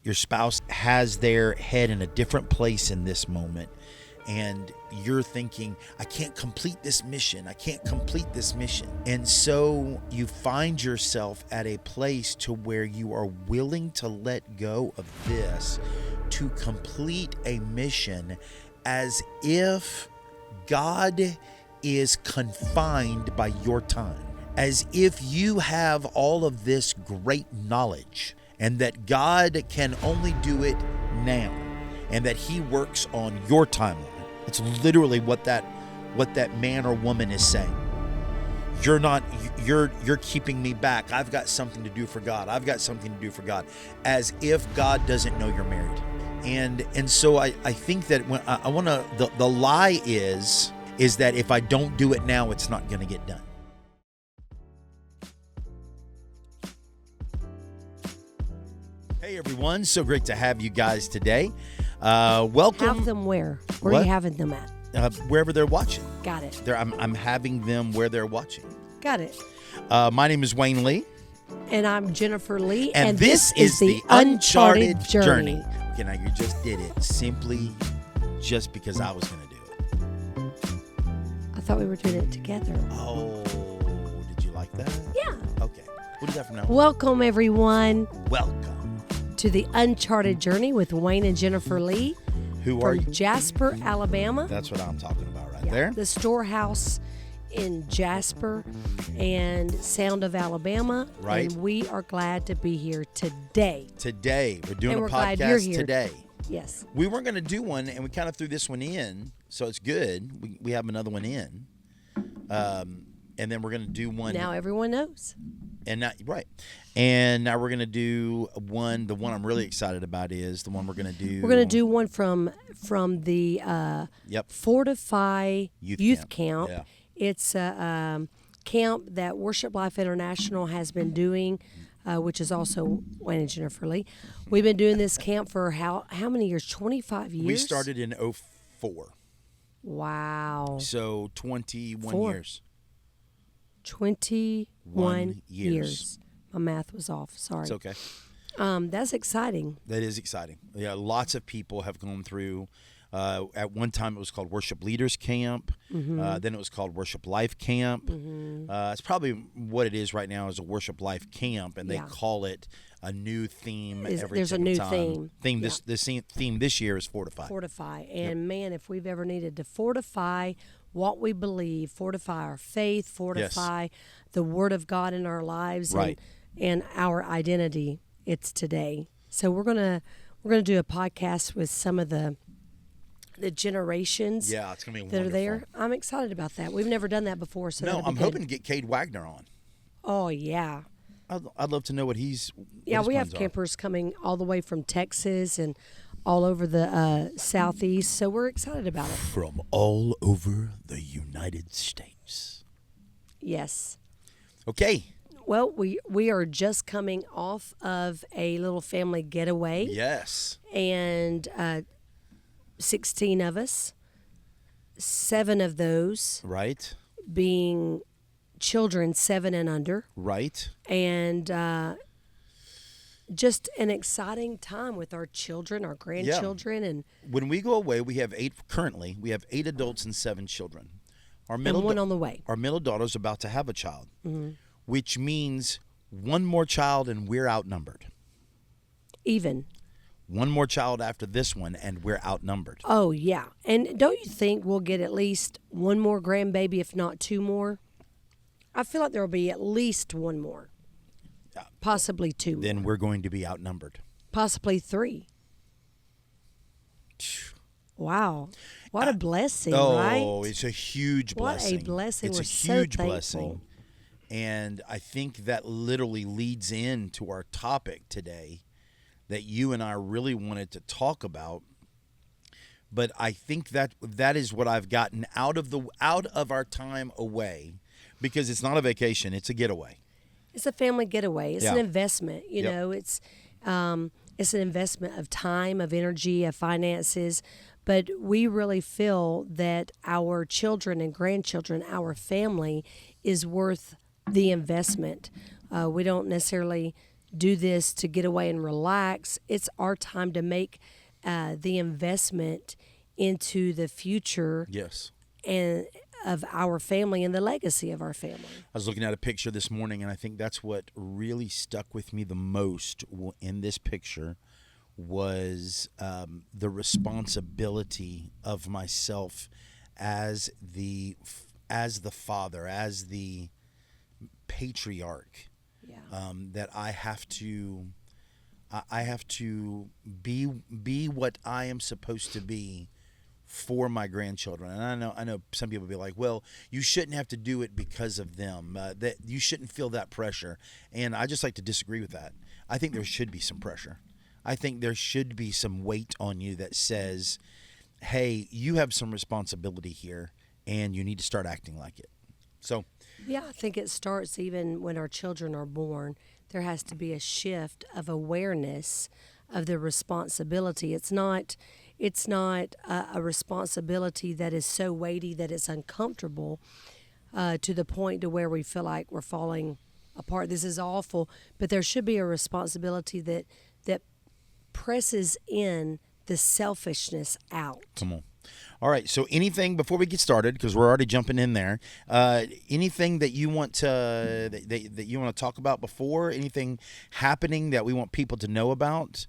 your spouse has their head in a different place in this moment, and you're thinking, I can't complete this mission. And so you find yourself at a place to where you are willing to let go of this to complete a mission, as if God is confined by your time, as if you have all of this great knowledge and that God can only do it now and that he works on your timeline. It's literally what that man or woman is saying. You're keeping me back. I've got something to do for God. As if God doesn't know you're married. And so I think that when I want to, the lie is that if I don't do it now, it's not going to get done. Hey everyone, so great to have you guys today. Welcome. Have them where? Where are you having them at? Wherever they're watching. Got it. I'm having them where they're watching. Got it. My name is Wayne Lee. And I'm Jennifer Lee. And this is the Uncharted Journey. Okay, now you just did it simply just because I was going to do it. I thought we were doing it together. Oh, did you like that? Yeah. Okay. We'll do that from now on. Welcome, everyone. Welcome to the Uncharted Journey with Wayne and Jennifer Lee. Who are you? From Jasper, Alabama. That's what I'm talking about right there. The Storehouse in Jasper and Sound of Alabama. Right. And we are glad to be here today. We're doing a glad you're podcast here. today. Yes. We weren't going to do one, and we kind of threw this one in, so it's good. We have another one in. And then we're going to do one. Now everyone knows. And now, right. And now we're going to do one. The one I'm really excited about is the one we're going to do. We're going to do one from the Fortify Youth Camp. Yeah. It's a camp that Worship Life International has been doing, which is also Wayne and Jennifer Lee. We've been doing this camp for how many years? 25 years? We started in 2004. Wow. So 21 years. 21 years. My math was off. Sorry. It's okay. That's exciting. That is exciting. Yeah, lots of people have gone through. At one time, it was called Worship Leaders Camp. Mm-hmm. Then it was called Worship Life Camp. Mm-hmm. It's probably what it is right now is a Worship Life Camp, and they call it a new theme every There's a new time. theme. This theme this year is Fortify. Fortify. And man, if we've ever needed to fortify what we believe, fortify our faith, fortify the Word of God in our lives, right, and our identity, it's today. So we're gonna do a podcast with some of the generations. Yeah, it's gonna be that wonderful. are there. I'm excited about that. We've never done that before. So no, I'm hoping to get Cade Wagner on. Oh yeah. I'd love to know what he's. Yeah, we have campers coming all the way from Texas and all over the Southeast, so we're excited about it. From all over the United States. Yes. Okay. Well, we are just coming off of a little family getaway. Yes. And 16 of us, 7 of those right being children 7 and under. Right. And just an exciting time with our children, our grandchildren. Yeah. And when we go away, we have 8 adults and 7 children. Our middle one on the way. Our middle daughter's about to have a child, mm-hmm. which means one more child and we're outnumbered. Even. One more child after this one and we're outnumbered. Oh, yeah. And don't you think we'll get at least one more grandbaby, if not 2 more? I feel like there will be at least 1 more. Possibly 2. Then we're going to be outnumbered. Possibly 3. Wow. What a blessing, right? Oh, it's a huge blessing. What a blessing. It's We're a huge so blessing. And I think that literally leads into our topic today that you and I really wanted to talk about. But I think that is what I've gotten out of our time away, because it's not a vacation, it's a getaway. It's a family getaway. It's an investment. You Yep. know, it's an investment of time, of energy, of finances. But we really feel that our children and grandchildren, our family, is worth the investment. We don't necessarily do this to get away and relax. It's our time to make the investment into the future. Yes. And of our family and the legacy of our family. I was looking at a picture this morning, and I think that's what really stuck with me the most in this picture was the responsibility of myself as the father, as the patriarch. Yeah. That I have to be what I am supposed to be for my grandchildren. And I know some people be like, well, you shouldn't have to do it because of them, that you shouldn't feel that pressure. And I just like to disagree with that. I think there should be some pressure. I think there should be some weight on you that says, hey, you have some responsibility here and you need to start acting like it. So yeah, I think it starts even when our children are born. There has to be a shift of awareness of the responsibility. It's not a responsibility that is so weighty that it's uncomfortable to the point to where we feel like we're falling apart. This is awful, but there should be a responsibility that presses in the selfishness out. Come on. All right. So anything before we get started, because we're already jumping in there, anything that you want to that you want to talk about before? Anything happening that we want people to know about?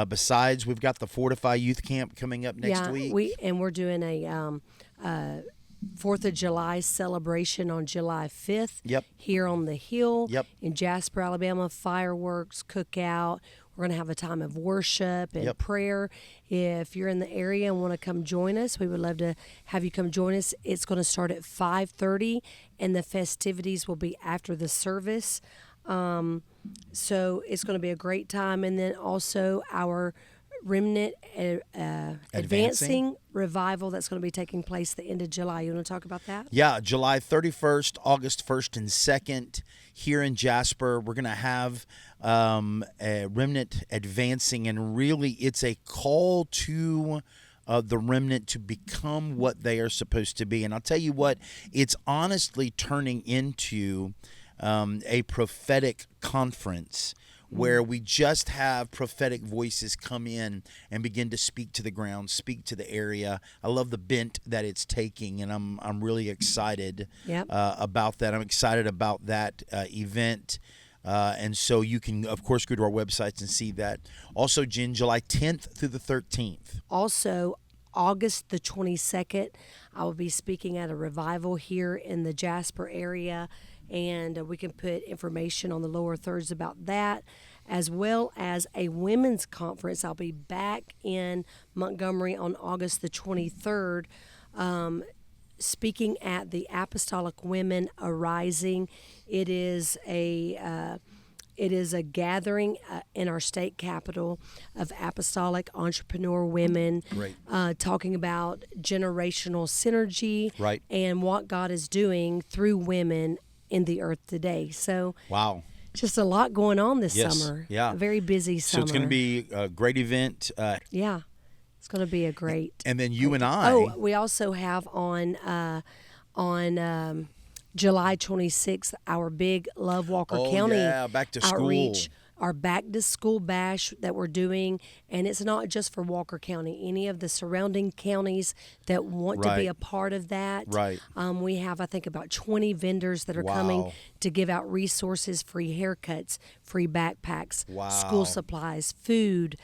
Besides, we've got the Fortify Youth Camp coming up next week. We're doing a 4th of July celebration on July 5th. Yep. Here on the Hill. Yep. In Jasper, Alabama. Fireworks, cookout. We're going to have a time of worship and prayer. If you're in the area and want to come join us, we would love to have you come join us. It's going to start at 5:30, and the festivities will be after the service. So it's going to be a great time. And then also our Remnant Advancing Revival that's going to be taking place the end of July. You want to talk about that? Yeah, July 31st, August 1st and 2nd here in Jasper. We're going to have a Remnant Advancing, and really it's a call to the remnant to become what they are supposed to be. And I'll tell you what, it's honestly turning into a prophetic conference where we just have prophetic voices come in and begin to speak to the ground, speak to the area. I love the bent that it's taking, and I'm really excited about that. I'm excited about that event. And so you can, of course, go to our websites and see that. Also, Jen, July 10th through the 13th. Also, August the 22nd, I will be speaking at a revival here in the Jasper area. And we can put information on the lower thirds about that, as well as a women's conference. I'll be back in Montgomery on August the 23rd, speaking at the Apostolic Women Arising. It is a gathering in our state capital of apostolic entrepreneur women, talking about generational synergy and what God is doing through women in the earth today. So wow, just a lot going on this summer. Yeah, a very busy summer. So it's going to be a great event. Yeah, it's going to be a great. And then you and I. Oh, we also have on July 26th our big Love Walker County back to school outreach. Our back to school bash that we're doing, and it's not just for Walker County, any of the surrounding counties that want to be a part of that. We have, I think, about 20 vendors that are coming to give out resources, free haircuts, free backpacks, school supplies, food,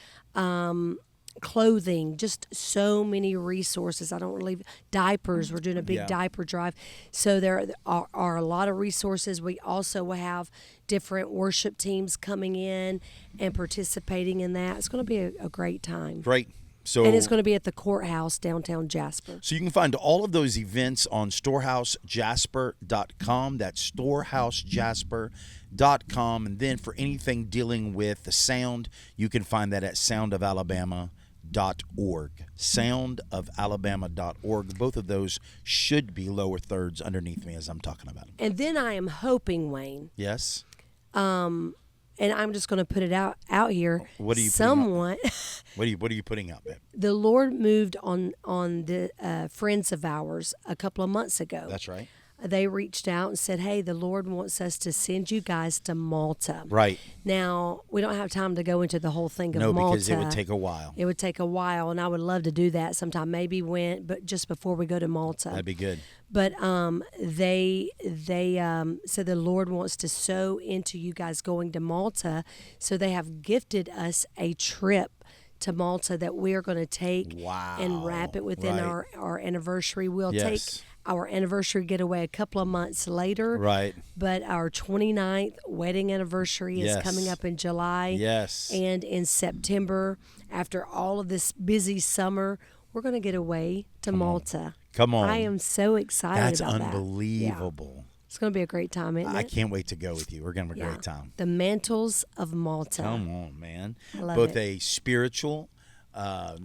clothing, just so many resources. I don't really diapers. We're doing a big diaper drive. So there are a lot of resources. We also will have different worship teams coming in and participating in that. It's going to be a great time. Great. So, and it's going to be at the courthouse downtown Jasper. So you can find all of those events on storehousejasper.com. That's storehousejasper.com. And then for anything dealing with the sound, you can find that at soundofalabama.org. Soundofalabama.org. Both of those should be lower thirds underneath me as I'm talking about them. And then I am hoping, Wayne. Yes. And I'm just going to put it out here. What are you somewhat? What are you putting out, babe? The Lord moved on the friends of ours a couple of months ago. That's right. they reached out and said, hey, the Lord wants us to send you guys to Malta. Right. Now, we don't have time to go into the whole thing of Malta. No, because it would take a while. It would take a while, and I would love to do that sometime. Maybe but just before we go to Malta. That'd be good. But they said the Lord wants to sow into you guys going to Malta, so they have gifted us a trip to Malta that we are going to take and wrap it within our anniversary. We'll take our anniversary getaway a couple of months later. Right. But our 29th wedding anniversary is coming up in July. Yes. And in September, after all of this busy summer, we're going to get away to Malta. Come on. I am so excited about that. That's unbelievable. Yeah. It's going to be a great time, isn't it? I can't wait to go with you. We're going to have a great time. The Mantles of Malta. Come on, man. Love Both it. a spiritual,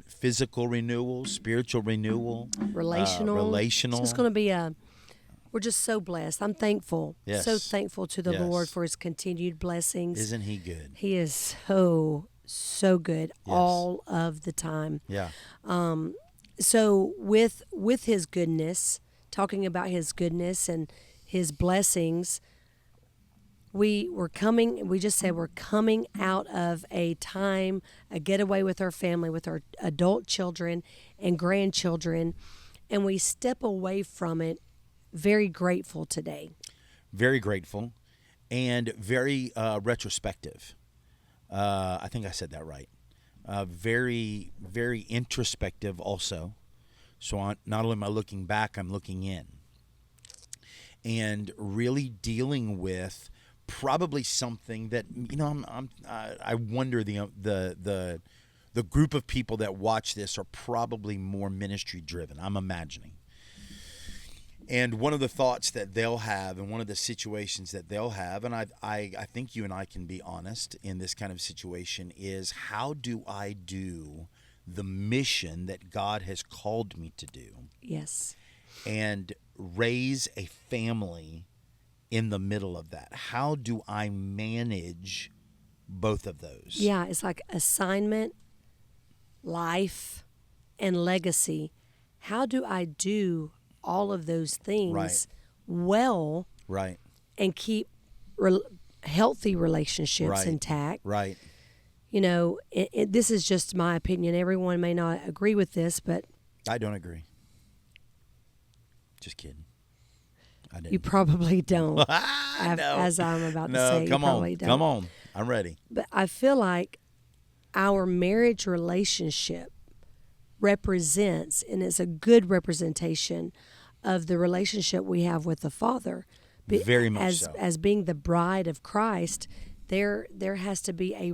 physical renewal, spiritual renewal, relational. It's just going to be we're just so blessed. I'm thankful. Yes. So thankful to the Lord for his continued blessings. Isn't he good? He is so good all of the time. Yeah. So with his goodness, talking about his goodness and his blessings, we just said we're coming out of a getaway with our family, with our adult children and grandchildren, and we step away from it very grateful today. Very grateful and very retrospective. I think I said that right. Very, very introspective also. So not only am I looking back, I'm looking in. And really dealing with probably something that, I wonder the group of people that watch this are probably more ministry driven, I'm imagining. And one of the thoughts that they'll have and one of the situations that they'll have, and I think you and I can be honest in this kind of situation, is how do I do the mission that God has called me to do? Yes. And raise a family in the middle of that. How do I manage both of those? Yeah, it's like assignment, life, and legacy. How do I do all of those things well and keep healthy relationships intact? Right. This is just my opinion. Everyone may not agree with this, but I don't agree. Just kidding. I didn't. You probably don't. No. As I'm about to say, come you probably on. don't. Come on. I'm ready. But I feel like our marriage relationship represents, and is a good representation of the relationship we have with the Father. Very much so. As being the bride of Christ, there has to be a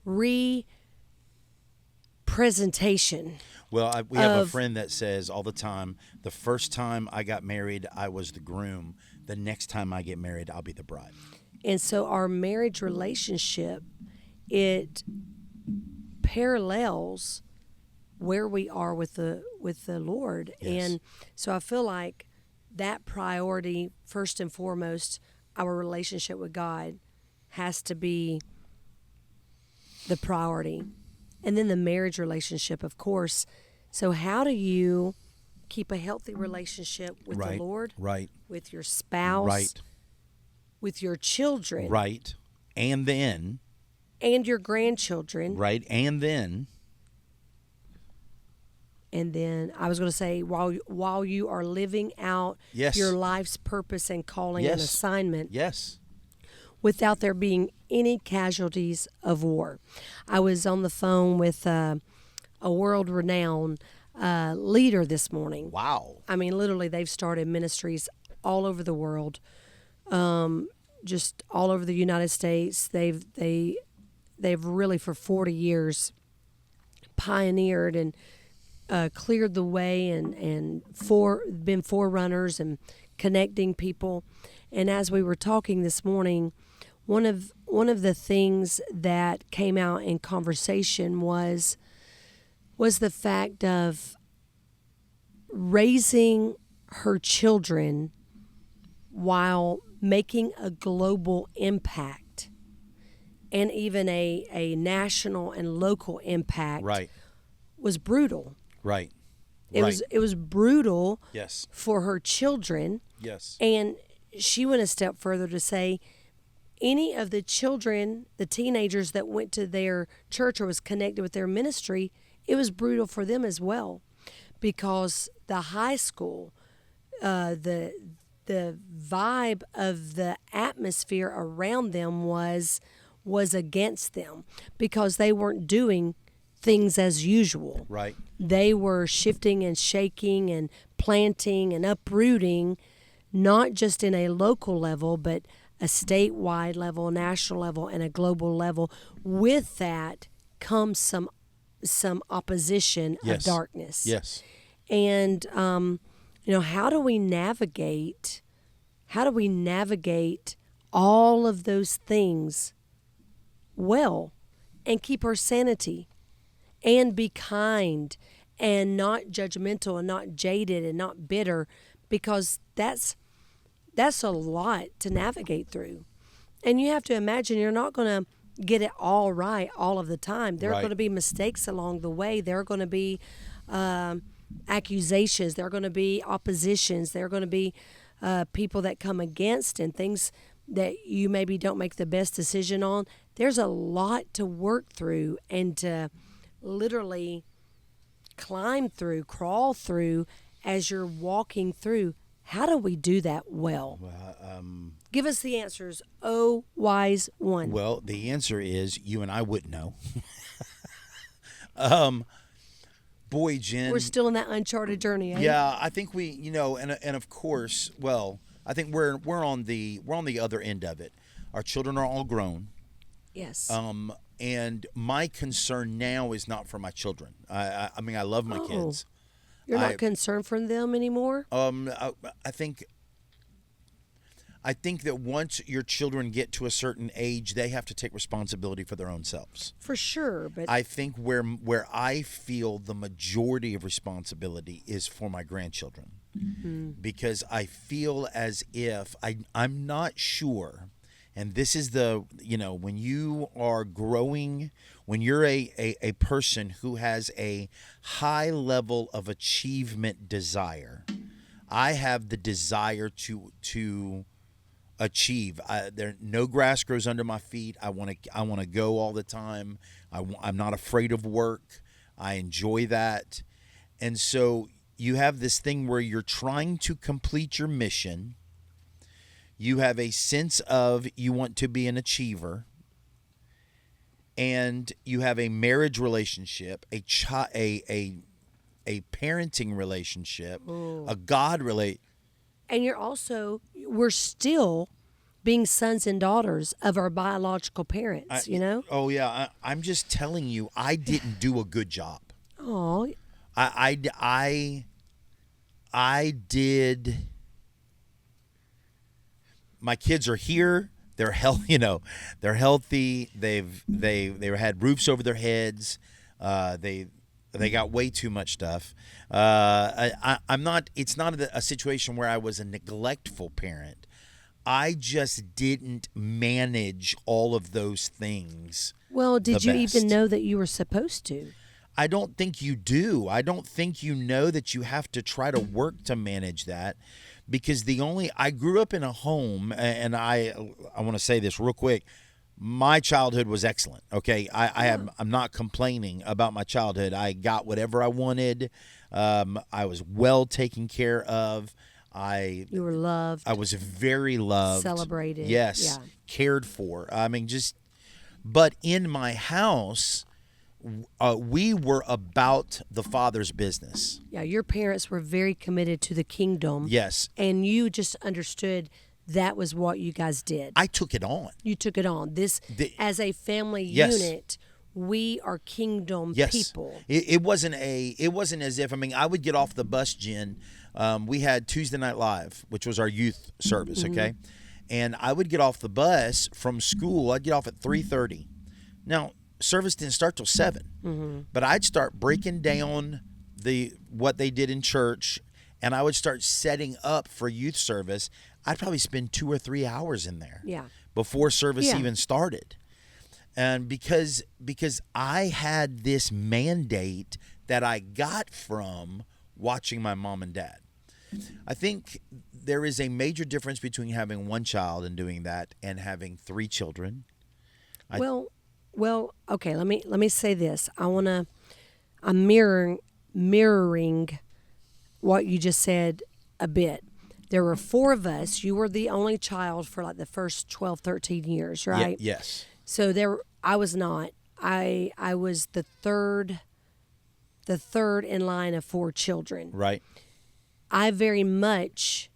representation. Well, we have a friend that says all the time, the first time I got married, I was the groom. The next time I get married, I'll be the bride. And so our marriage relationship, it parallels where we are with the Lord. Yes. And so I feel like that priority, first and foremost, our relationship with God has to be the priority. And then the marriage relationship, of course. So how do you keep a healthy relationship with the Lord? Right. With your spouse? Right. With your children? Right. And then. And your grandchildren? Right. And then I was going to say, while you are living out your life's purpose and calling and assignment. Yes. Without there being any casualties of war. I was on the phone with a world-renowned leader this morning. Wow. I mean, literally, they've started ministries all over the world, just all over the United States. They've really, for 40 years, pioneered and cleared the way and been forerunners and connecting people. And as we were talking this morning, one of the things that came out in conversation was the fact of raising her children while making a global impact and even a national and local impact was brutal. Right. It was brutal Yes. for her children. Yes. And she went a step further to say any of the children, the teenagers that went to their church or was connected with their ministry, it was brutal for them as well, because the high school, the vibe of the atmosphere around them was against them, because they weren't doing things as usual. Right. They were shifting and shaking and planting and uprooting, not just in a local level, but a statewide level, a national level, and a global level. With that comes some opposition of darkness. Yes. And how do we navigate all of those things well and keep our sanity and be kind and not judgmental and not jaded and not bitter, because that's a lot to navigate through. And you have to imagine you're not going to get it all right all of the time. There are going to be mistakes along the way. There are going to be accusations. There are going to be oppositions. There are going to be people that come against and things that you maybe don't make the best decision on. There's a lot to work through and to literally climb through, crawl through as you're walking through. How do we do that well? Give us the answers, oh wise one. Well, the answer is you and I wouldn't know. Boy, Jen, we're still in that uncharted journey. Yeah, I think we, and of course, well, I think we're on the other end of it. Our children are all grown. Yes. And my concern now is not for my children. I mean, I love my kids. You're not concerned for them anymore? I think that once your children get to a certain age, they have to take responsibility for their own selves. For sure, but I think where I feel the majority of responsibility is for my grandchildren. Mm-hmm. Because I feel as if I'm not sure. And this is when you are growing, when you're a person who has a high level of achievement desire, I have the desire to achieve. No grass grows under my feet. I want to go all the time. I'm not afraid of work. I enjoy that. And so you have this thing where you're trying to complete your mission. You have a sense of you want to be an achiever, and you have a marriage relationship, a parenting relationship, a God relationship. And we're still being sons and daughters of our biological parents, Oh, yeah. I'm just telling you, I didn't do a good job. Oh. I did. My kids are here. They're healthy. They're healthy. They had roofs over their heads. They got way too much stuff. I'm not. It's not a situation where I was a neglectful parent. I just didn't manage all of those things. Well, did you even know that you were supposed to? I don't think you do. I don't think you know that you have to try to work to manage that. Because I grew up in a home, and I want to say this real quick. My childhood was excellent. Okay, I'm not complaining about my childhood. I got whatever I wanted. I was well taken care of. You were loved. I was very loved, celebrated. Yes, yeah. Cared for. I mean, but in my house, we were about the Father's business. Yeah, your parents were very committed to the kingdom. Yes. And you just understood that was what you guys did. I took it on. You took it on. As a family unit, we are kingdom people. It wasn't as if, I would get off the bus, Jen. We had Tuesday Night Live, which was our youth service, okay? And I would get off the bus from school. I'd get off at 3:30. Now, service didn't start till 7, but I'd start breaking down what they did in church, and I would start setting up for youth service. I'd probably spend 2 or 3 hours in there before service even started. And because I had this mandate that I got from watching my mom and dad. I think there is a major difference between having one child and doing that and having 3 children. Well, okay. Let me say this. I'm mirroring what you just said a bit. There were 4 of us. You were the only child for like the first 12, 13 years, right? Yes. So I was not. I was the third in line of 4 children. Right. I very much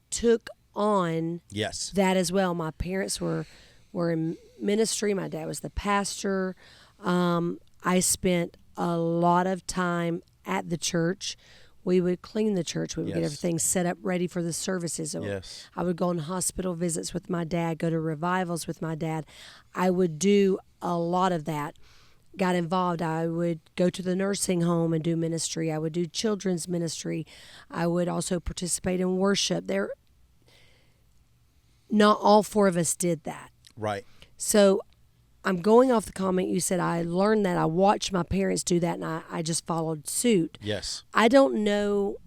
took on Yes. that as well. My parents were in ministry. My dad was the pastor. I spent a lot of time at the church. We would clean the church. We would get everything set up ready for the services. Yes. I would go on hospital visits with my dad, go to revivals with my dad. I would do a lot of that. Got involved. I would go to the nursing home and do ministry. I would do children's ministry. I would also participate in worship. Not all 4 of us did that. Right. So I'm going off the comment you said. I learned that. I watched my parents do that, and I just followed suit. Yes. I don't know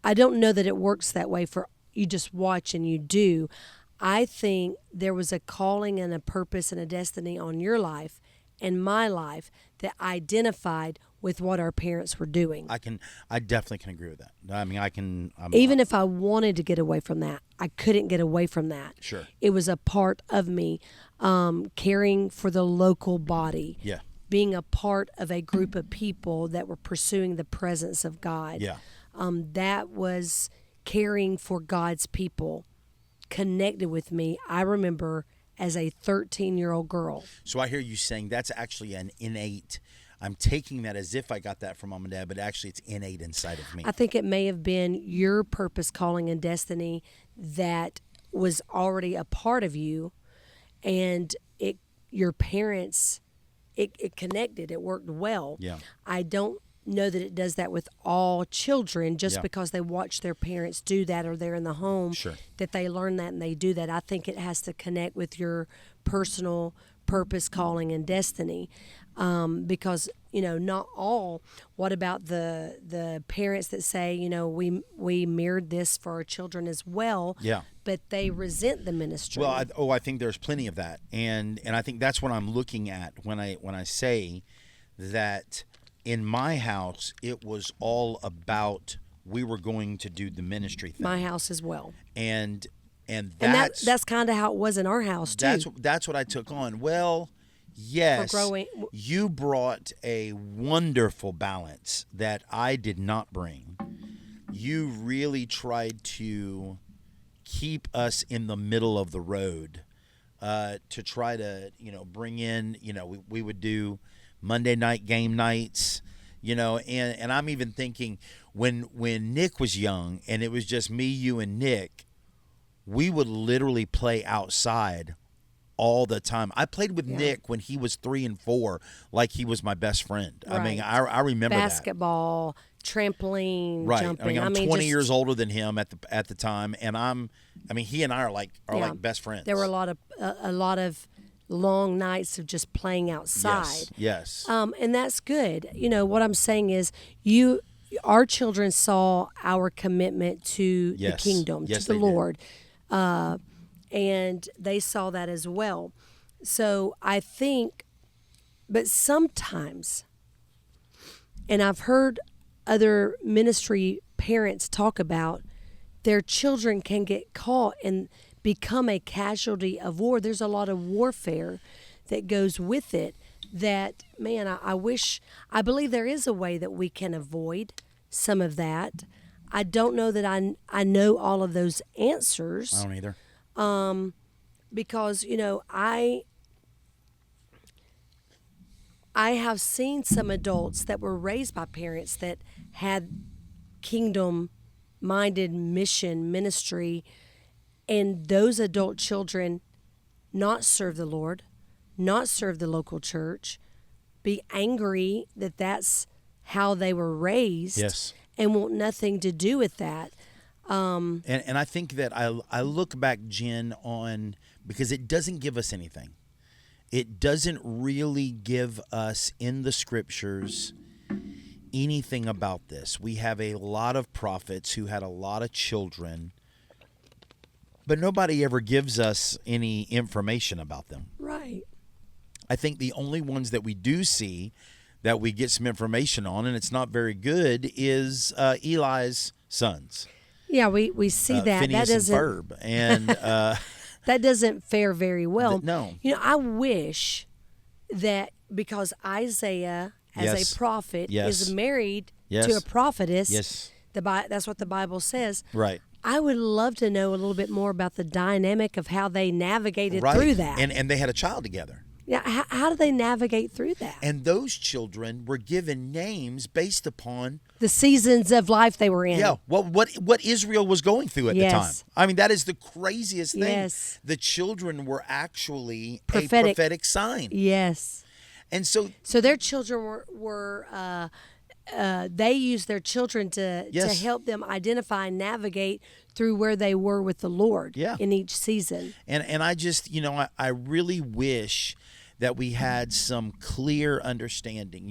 that it works that way for you just watch and you do. I think there was a calling and a purpose and a destiny on your life and my life that identified with what our parents were doing. I definitely can agree with that. I mean, Even if I wanted to get away from that, I couldn't get away from that. Sure. It was a part of me, caring for the local body. Yeah. Being a part of a group of people that were pursuing the presence of God. Yeah. That was caring for God's people, connected with me. I remember as a 13-year-old girl. So I hear you saying that's actually an innate. I'm taking that as if I got that from mom and dad, but actually it's innate inside of me. I think it may have been your purpose, calling, and destiny that was already a part of you, and your parents, it connected. It worked well. Yeah. I don't know that it does that with all children just because they watch their parents do that or they're in the home, that they learn that and they do that. I think it has to connect with your personal purpose, calling, and destiny, because not all. What about the parents that say, we mirrored this for our children as well, but they resent the ministry? Well, I think there's plenty of that, and I think that's what I'm looking at when I say that. In my house, it was all about we were going to do the ministry thing. My house as well. And that's kind of how it was in our house too. That's what I took on. Well, yes, you brought a wonderful balance that I did not bring. You really tried to keep us in the middle of the road, to try to bring in. We would do Monday night game nights, and I'm even thinking when Nick was young and it was just me, you, and Nick, we would literally play outside all the time. I played with Nick when he was 3 and 4, like he was my best friend. Right. I mean, I remember basketball, trampoline, jumping. I'm 20 years older than him at the time, and he and I are like best friends. There were a lot of long nights of just playing outside. Yes. And that's good. What I'm saying is our children saw our commitment to the kingdom, to the Lord. And they saw that as well. So I think, but sometimes, and I've heard other ministry parents talk about, their children can get caught and become a casualty of war. There's a lot of warfare that goes with it that, man, I believe there is a way that we can avoid some of that. I don't know that I know all of those answers. I don't either. Because, I have seen some adults that were raised by parents that had kingdom-minded mission ministry, and those adult children not serve the Lord, not serve the local church, be angry that that's how they were raised, and want nothing to do with that. And I think that I look back, Jen, on, because it doesn't give us anything. It doesn't really give us in the scriptures anything about this. We have a lot of prophets who had a lot of children, but nobody ever gives us any information about them. Right. I think the only ones that we do see that we get some information on, and it's not very good, is Eli's sons. Yeah, we see that. Phineas that doesn't, and Ferb. And that doesn't fare very well. No. I wish that because Isaiah, as a prophet, is married to a prophetess. Yes. That's what the Bible says. Right. I would love to know a little bit more about the dynamic of how they navigated through that. And they had a child together. Yeah, how do they navigate through that? And those children were given names based upon the seasons of life they were in. Yeah, what Israel was going through at the time. I mean, that is the craziest thing. Yes. The children were actually a Prophetic. prophetic sign. Yes. And so their children were they used their children to help them identify and navigate through where they were with the Lord in each season. And I just, I really wish that we had some clear understanding.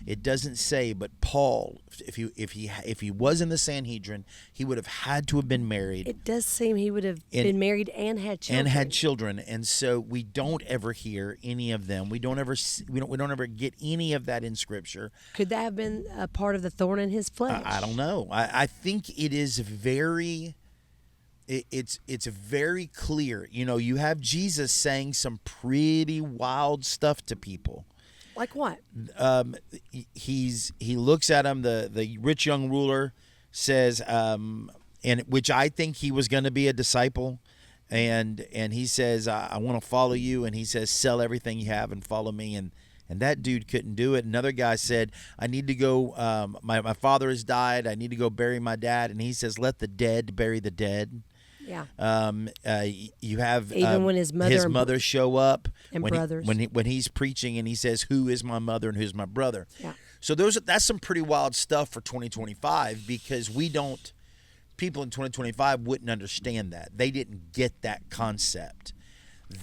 It doesn't say, but Paul, if he was in the Sanhedrin, he would have had to have been married. It does seem he would have been married and had children. And so we don't ever hear any of them. We don't ever get any of that in Scripture. Could that have been a part of the thorn in his flesh? I don't know. I think it is very. It's very clear. You have Jesus saying some pretty wild stuff to people. Like what? He looks at him. The rich young ruler says, and which I think he was going to be a disciple, and he says, I want to follow you, and he says, sell everything you have and follow me, and that dude couldn't do it. Another guy said, I need to go. My father has died. I need to go bury my dad, and he says, let the dead bury the dead. Yeah. You have even when his mother show up and when brothers when he's preaching and he says, who is my mother and who's my brother? Yeah. So that's some pretty wild stuff for 2025 because people in 2025 wouldn't understand that. They didn't get that concept.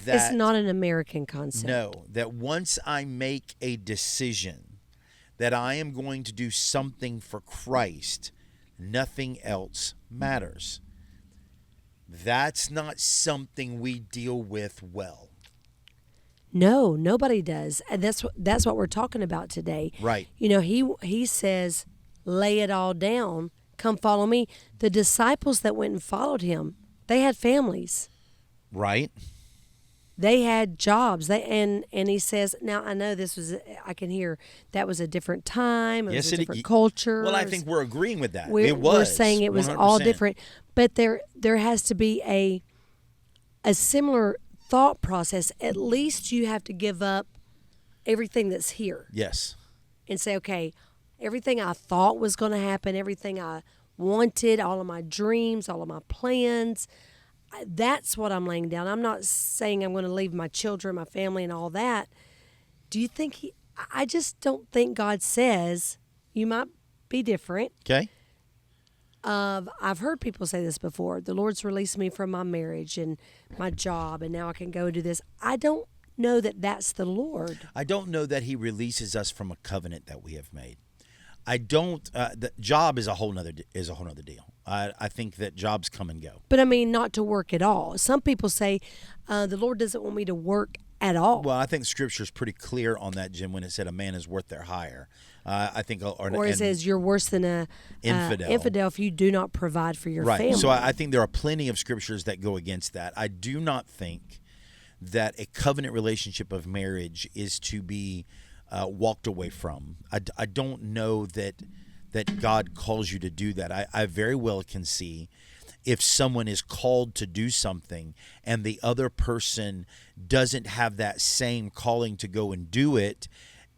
It's not an American concept. No, that once I make a decision that I am going to do something for Christ, nothing else matters. That's not something we deal with well. No, nobody does. And that's what we're talking about today. Right. He says, lay it all down. Come follow me. The disciples that went and followed him, they had families. Right. They had jobs. And he says, now I know I can hear that was a different time. It was a different culture. Well, I think we're agreeing with that. We're saying it was 100%. all different. But there has to be a similar thought process. At least you have to give up everything that's here. Yes. And say, okay, everything I thought was going to happen, everything I wanted, all of my dreams, all of my plans, that's what I'm laying down. I'm not saying I'm going to leave my children, my family, and all that. Do you think I just don't think God says, you might be different. Okay. I've heard people say this before. The Lord's released me from my marriage and my job, and now I can go do this. I don't know that that's the Lord. I don't know that He releases us from a covenant that we have made. I don't. The job is a whole nother deal. I think that jobs come and go. But I mean, not to work at all. Some people say the Lord doesn't want me to work at all. Well, I think Scripture is pretty clear on that, Jim, when it said a man is worth their hire. I think, or it says you're worse than a infidel if you do not provide for your family. So I think there are plenty of scriptures that go against that. I do not think that a covenant relationship of marriage is to be walked away from. I don't know that God calls you to do that. I very well can see if someone is called to do something and the other person doesn't have that same calling to go and do it,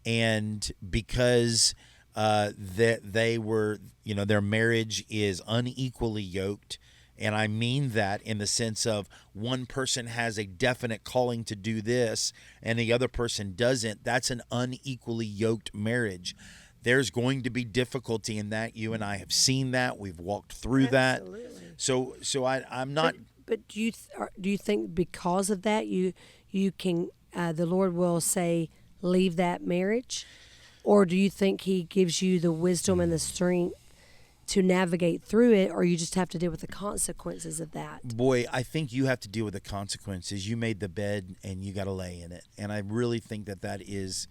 and because that they were, their marriage is unequally yoked, and I mean that in the sense of one person has a definite calling to do this and the other person doesn't, that's an unequally yoked marriage. There's going to be difficulty in that. You and I have seen that. We've walked through that. So I'm not. But do you think because of that you can the Lord will say leave that marriage, Or do you think he gives you the wisdom and the strength to navigate through it, or you just have to deal with the consequences of that? Boy, I think you have to deal with the consequences. You made the bed and you got to lay in it. And I really think that is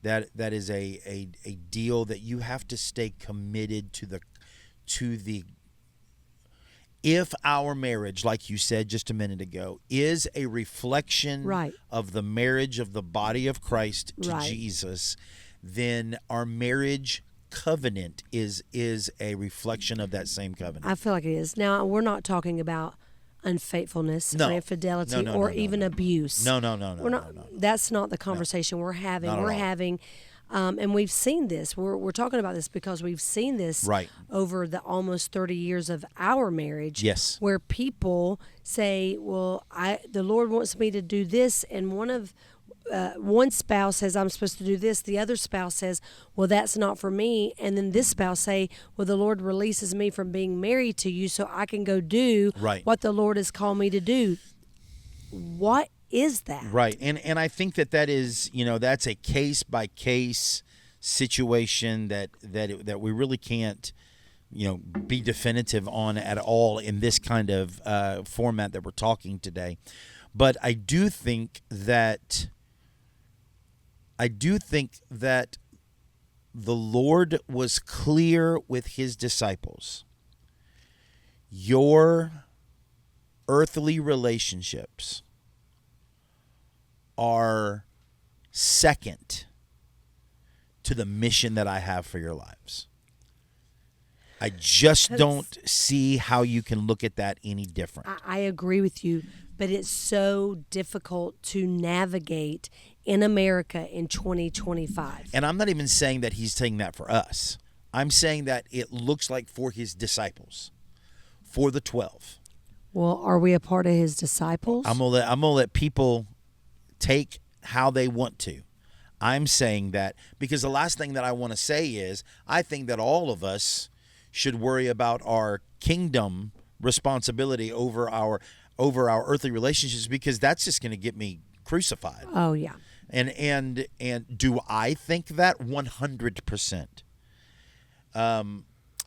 a deal that you have to stay committed to the if our marriage, like you said just a minute ago, is a reflection of the marriage of the body of Christ to Jesus, then our marriage covenant is a reflection of that same covenant. I feel like it is. Now, we're not talking about unfaithfulness or infidelity or even abuse. No. That's not the conversation we're having. We're having, and we've seen this. We're talking about this because we've seen this over the almost 30 years of our marriage. Yes. Where people say, well, the Lord wants me to do this, and one spouse says, I'm supposed to do this. The other spouse says, well, that's not for me. And then this spouse say, well, the Lord releases me from being married to you so I can go do what the Lord has called me to do. What is that? Right. And I think that is, that's a case by case situation that we really can't, be definitive on at all in this kind of format that we're talking today. But I do think that the Lord was clear with his disciples. Your earthly relationships are second to the mission that I have for your lives. I just don't see how you can look at that any different. I agree with you, but it's so difficult to navigate in America in 2025. And I'm not even saying that he's saying that for us. I'm saying that it looks like for his disciples, for the 12. Well, are we a part of his disciples? I'm gonna let people take how they want to. I'm saying that because the last thing that I want to say is I think that all of us should worry about our kingdom responsibility over our earthly relationships, because that's just going to get me crucified. Oh yeah. And do I think that? 100%.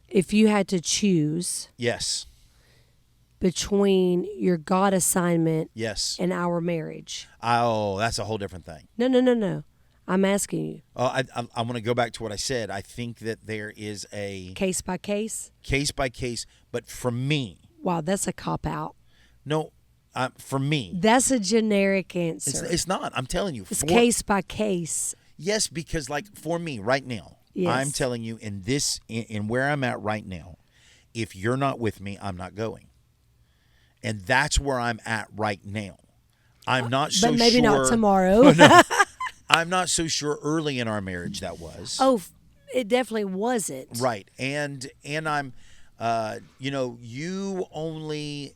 If you had to choose, yes, between your God assignment, yes, and our marriage. Oh, that's a whole different thing. No. I'm asking you. I want to go back to what I said. I think that there is a case by case, but for me, wow, that's a cop out. No, for me, that's a generic answer. It's not. I'm telling you, it's case by case. Yes, because like for me right now, yes. I'm telling you in where I'm at right now, if you're not with me, I'm not going, and that's where I'm at right now. I'm not so sure. But maybe not tomorrow. No. I'm not so sure early in our marriage that was. Oh, it definitely wasn't. Right. And I'm you only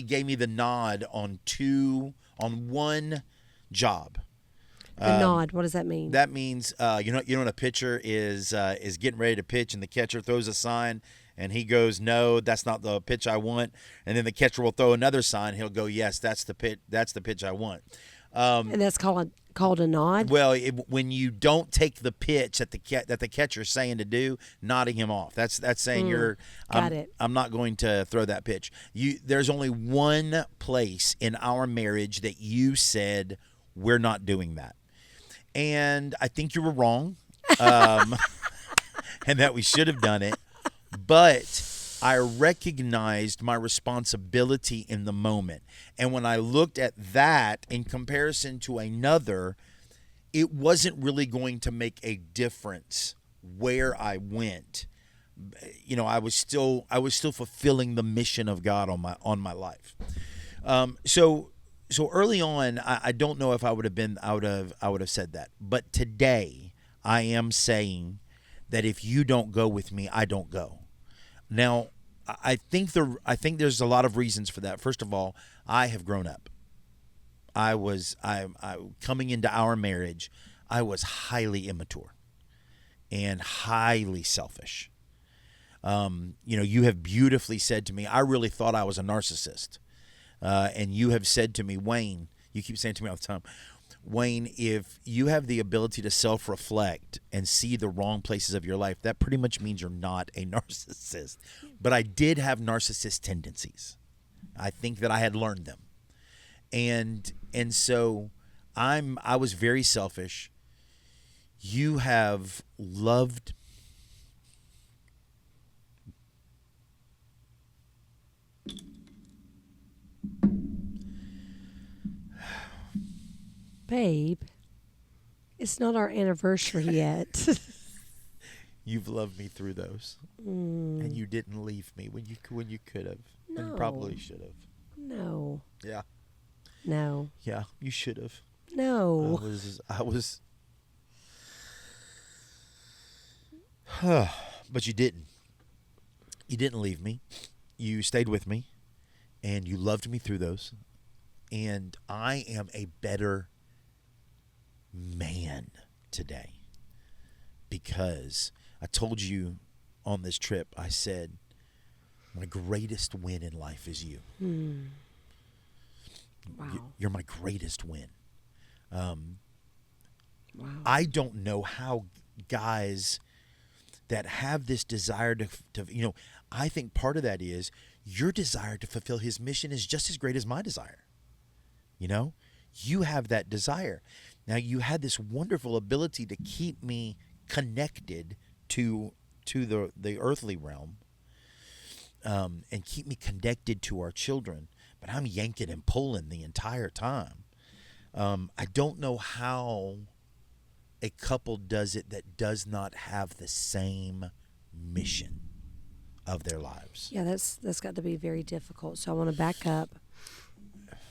gave me the nod on one job. The nod, what does that mean? That means when a pitcher is getting ready to pitch and the catcher throws a sign and he goes, "No, that's not the pitch I want." And then the catcher will throw another sign, he'll go, "Yes, that's the pitch I want." And that's called a nod? Well, when you don't take the pitch that the catcher's saying to do, nodding him off. That's saying I'm not going to throw that pitch. There's only one place in our marriage that you said we're not doing that. And I think you were wrong. And that we should have done it. But I recognized my responsibility in the moment. And when I looked at that in comparison to another, it wasn't really going to make a difference where I went. I was still fulfilling the mission of God on my life. So early on, I don't know if I would have said that. But today I am saying that if you don't go with me, I don't go. Now, I think there's a lot of reasons for that. First of all, I have grown up. I coming into our marriage, I was highly immature and highly selfish. You have beautifully said to me, I really thought I was a narcissist. And you have said to me, Wayne, you keep saying to me all the time, Wayne, if you have the ability to self-reflect and see the wrong places of your life, that pretty much means you're not a narcissist. But I did have narcissist tendencies. I think that I had learned them. And so I was very selfish. You have loved Babe, it's not our anniversary yet. you've loved me through those. And you didn't leave me when you could have. And No. probably should have. No. Yeah. No. Yeah, you should have. No. I was but you didn't. You didn't leave me. You stayed with me and you loved me through those. And I am a better man today because I told you on this trip, I said, my greatest win in life is you. Wow. You're my greatest win. Wow. I don't know how guys that have this desire to I think part of that is your desire to fulfill his mission is just as great as my desire. You have that desire. Now, you had this wonderful ability to keep me connected to the earthly realm, and keep me connected to our children. But I'm yanking and pulling the entire time. I don't know how a couple does it that does not have the same mission of their lives. Yeah, that's got to be very difficult. So I want to back up.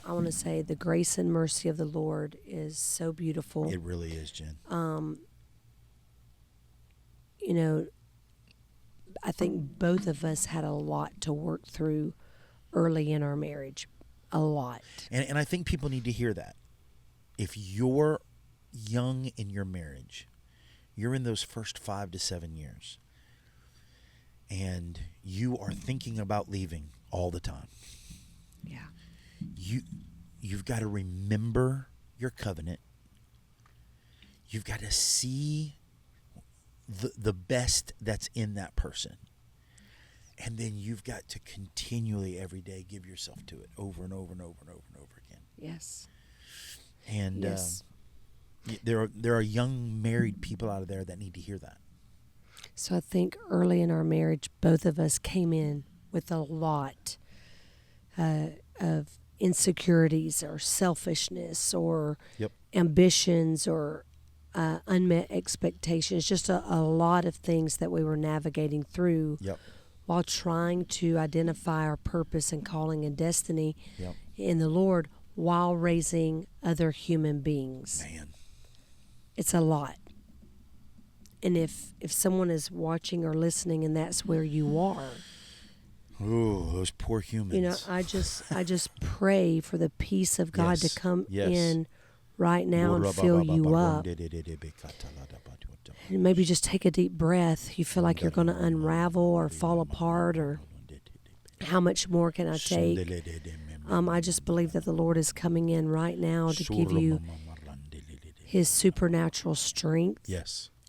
I want to say the grace and mercy of the Lord is so beautiful. It really is, Jen. I think both of us had a lot to work through early in our marriage. A lot. And I think people need to hear that. If you're young in your marriage, you're in those first 5 to 7 years, and you are thinking about leaving all the time. Yeah. You've got to remember your covenant. You've got to see the best that's in that person. And then you've got to continually every day give yourself to it over and over and over and over and over again. Yes. And yes. There are young married people out there that need to hear that. So I think early in our marriage, both of us came in with a lot of insecurities or selfishness or ambitions or unmet expectations, just a lot of things that we were navigating through while trying to identify our purpose and calling and destiny in the Lord while raising other human beings. Man. It's a lot. And if someone is watching or listening and that's where you are, oh, those poor humans. I just pray for the peace of God to come in right now and fill you up. And maybe just take a deep breath. You feel like you're going to unravel or fall apart, or how much more can I take? I just believe that the Lord is coming in right now to give you His supernatural strength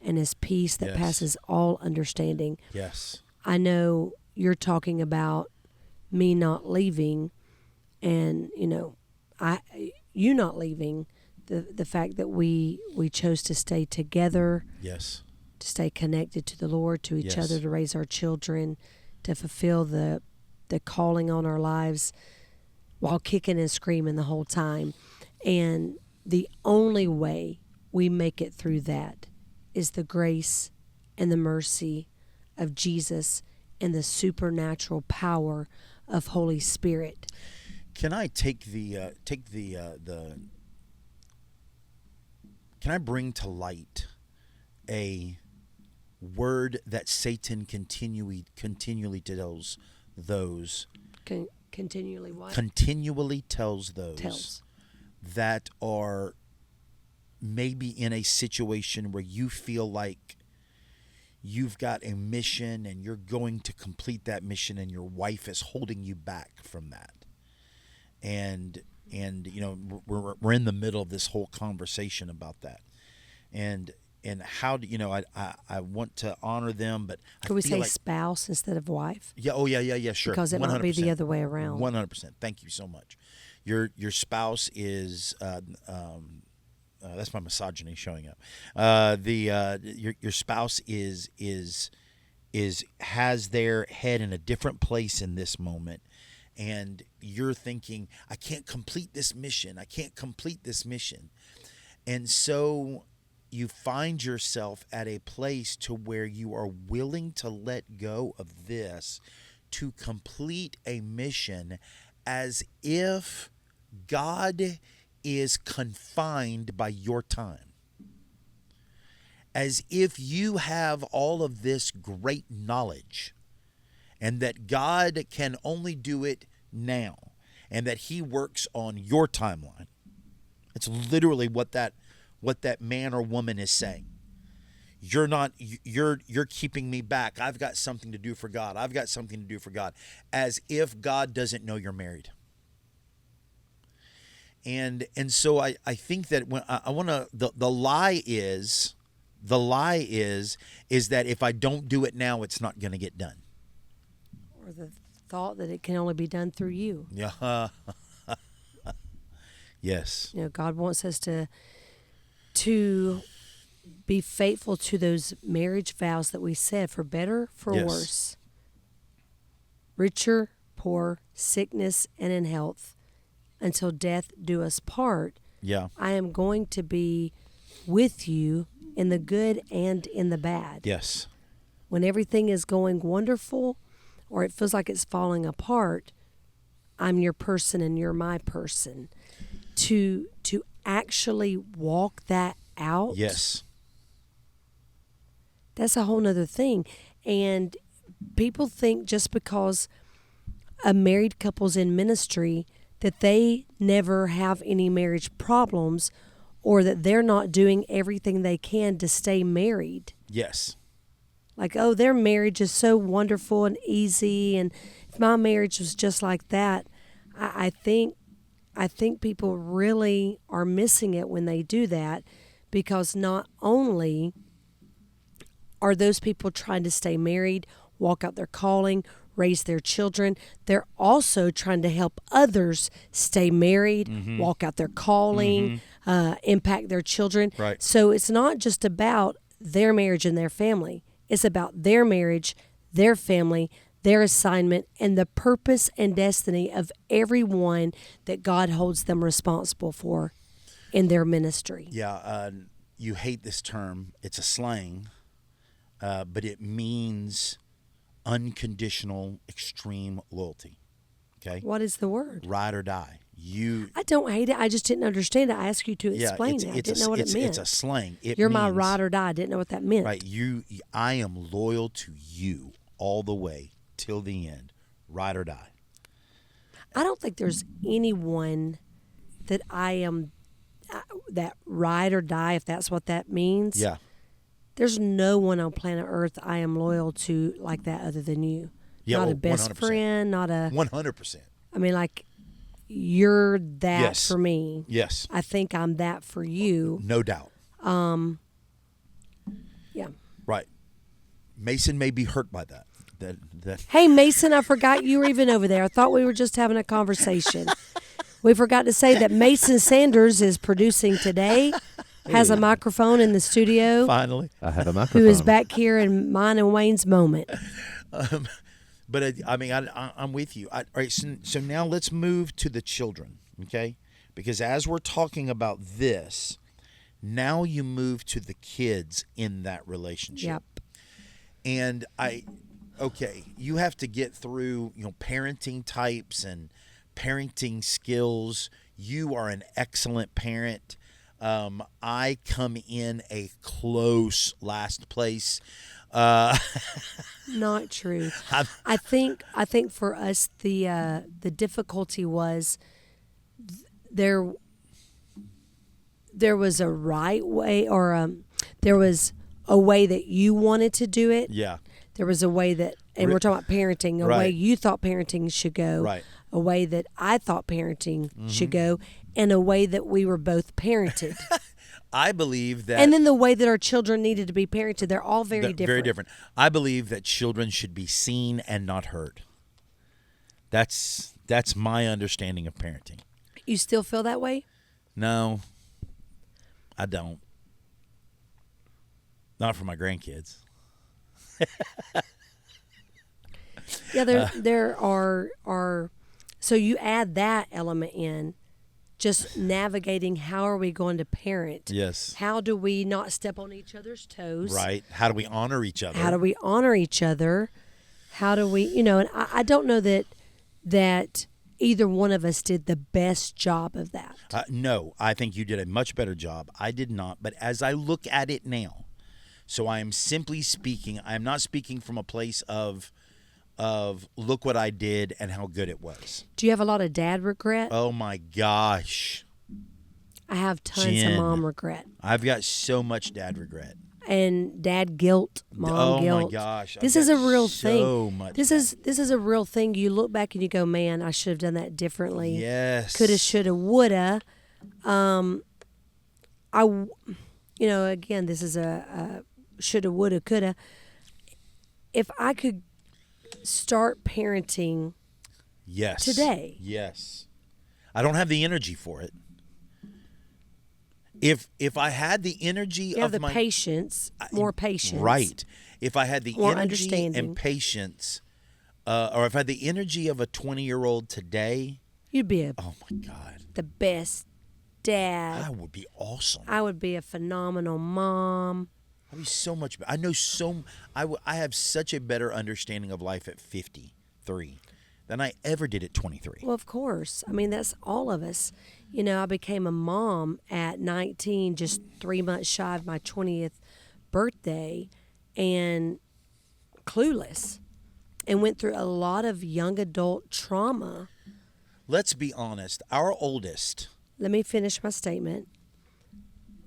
and His peace that passes all understanding. Yes. I know you're talking about me not leaving, and you not leaving. The fact that we chose to stay together, to stay connected to the Lord, to each other, to raise our children, to fulfill the calling on our lives while kicking and screaming the whole time. And the only way we make it through that is the grace and the mercy of Jesus and the supernatural power of Holy Spirit. Can I can I bring to light a word that Satan continually tells those? Continually what? Continually tells those that are maybe in a situation where you feel like you've got a mission and you're going to complete that mission and your wife is holding you back from that. And we're in the middle of this whole conversation about that, and how do I want to honor them, but could we say spouse instead of wife? Yeah. Oh yeah. Sure. Because it 100%. Might be the other way around. 100%. Thank you so much. Your spouse is that's my misogyny showing up. Your spouse is has their head in a different place in this moment, and you're thinking, I can't complete this mission. And so you find yourself at a place to where you are willing to let go of this to complete a mission, as if God is confined by your time. As if you have all of this great knowledge and that God can only do it now and that he works on your timeline. It's literally what that man or woman is saying. You're keeping me back. I've got something to do for God. As if God doesn't know you're married. And so I think that when I want to, the lie is that if I don't do it now, it's not going to get done. Or the thought that it can only be done through you. Yeah. Yes. God wants us to be faithful to those marriage vows that we said, for better, for worse. Richer, poor, sickness, and in health, until death do us part. Yeah. I am going to be with you in the good and in the bad. Yes. When everything is going wonderful or it feels like it's falling apart, I'm your person and you're my person. To actually walk that out. Yes. That's a whole nother thing. And people think just because a married couple's in ministry that they never have any marriage problems, or that they're not doing everything they can to stay married. Yes. Like, oh, their marriage is so wonderful and easy, and if my marriage was just like that, I think people really are missing it when they do that, because not only are those people trying to stay married, walk out their calling, raise their children, they're also trying to help others stay married, walk out their calling, impact their children. Right. So it's not just about their marriage and their family. It's about their marriage, their family, their assignment, and the purpose and destiny of everyone that God holds them responsible for in their ministry. Yeah, you hate this term. It's a slang, but it means unconditional, extreme loyalty. Okay? What is the word? Ride or die. I don't hate it. I just didn't understand it. I asked you to explain it. I didn't know what it meant. It's a slang. You're my ride or die. I didn't know what that meant. Right. I am loyal to you all the way till the end. Ride or die. I don't think there's anyone that I am that ride or die, if that's what that means. Yeah. There's no one on planet Earth I am loyal to like that other than you. Yeah, not a best 100%. friend, not a... 100%. I mean, like, you're that for me. Yes. I think I'm that for you. No doubt. Yeah. Right. Mason may be hurt by that. Hey, Mason, I forgot you were even over there. I thought we were just having a conversation. We forgot to say that Mason Sanders is producing today. Has a microphone in the studio. Finally. I have a microphone. Who is back here in mine and Wayne's moment. But I'm with you. All right, so now let's move to the children, okay? Because as we're talking about this, now you move to the kids in that relationship. Yep. And you have to get through, parenting types and parenting skills. You are an excellent parent. I come in a close last place. Not true. I think for us the difficulty was there was a right way, or there was a way that you wanted to do it. Yeah. There was a way that, and we're talking about parenting, a way you thought parenting should go. Right. a way that I thought parenting should go, and a way that we were both parented. I believe that. And then the way that our children needed to be parented, they're all very different. Very different. I believe that children should be seen and not heard. That's my understanding of parenting. You still feel that way? No, I don't. Not for my grandkids. Yeah, there are. So you add that element in, just navigating how are we going to parent? Yes. How do we not step on each other's toes? Right. How do we honor each other? How do we honor each other? How do we, and I don't know that either one of us did the best job of that. No, I think you did a much better job. I did not. But as I look at it now, so I am simply speaking, I am not speaking from a place of look what I did and how good it was. Do you have a lot of dad regret? Oh my gosh. I have tons Jen, of mom regret. I've got so much dad regret. And dad guilt, mom guilt. Oh my gosh. This is a real so thing. Much this is a real thing. You look back and you go, man, I should have done that differently. Yes. Coulda, shoulda, woulda. Again, this is a shoulda, woulda, coulda. If I could start parenting today. Yes. I don't have the energy for it. If I had the energy you have of the patience, more patience. Right. If I had the more energy understanding. and patience, or if I had the energy of a 20-year-old today, you'd be oh my God, the best dad. I would be awesome. I would be a phenomenal mom. I'd be so much better. I know I have such a better understanding of life at 53 than I ever did at 23. Well, of course. I mean, that's all of us. I became a mom at 19, just 3 months shy of my 20th birthday, and clueless, and went through a lot of young adult trauma. Let's be honest. Our oldest. Let me finish my statement.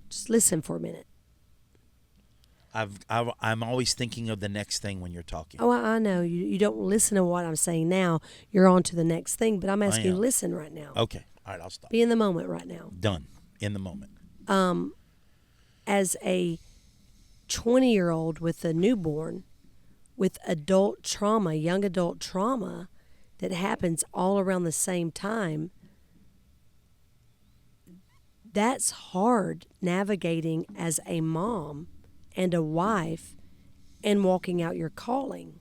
Just listen for a minute. I'm always thinking of the next thing when you're talking. Oh, I know. You don't listen to what I'm saying now. You're on to the next thing, but I'm asking you to listen right now. Okay. All right, I'll stop. Be in the moment right now. Done. In the moment. As a 20-year-old with a newborn, with adult trauma, young adult trauma that happens all around the same time, that's hard navigating as a mom and a wife and walking out your calling.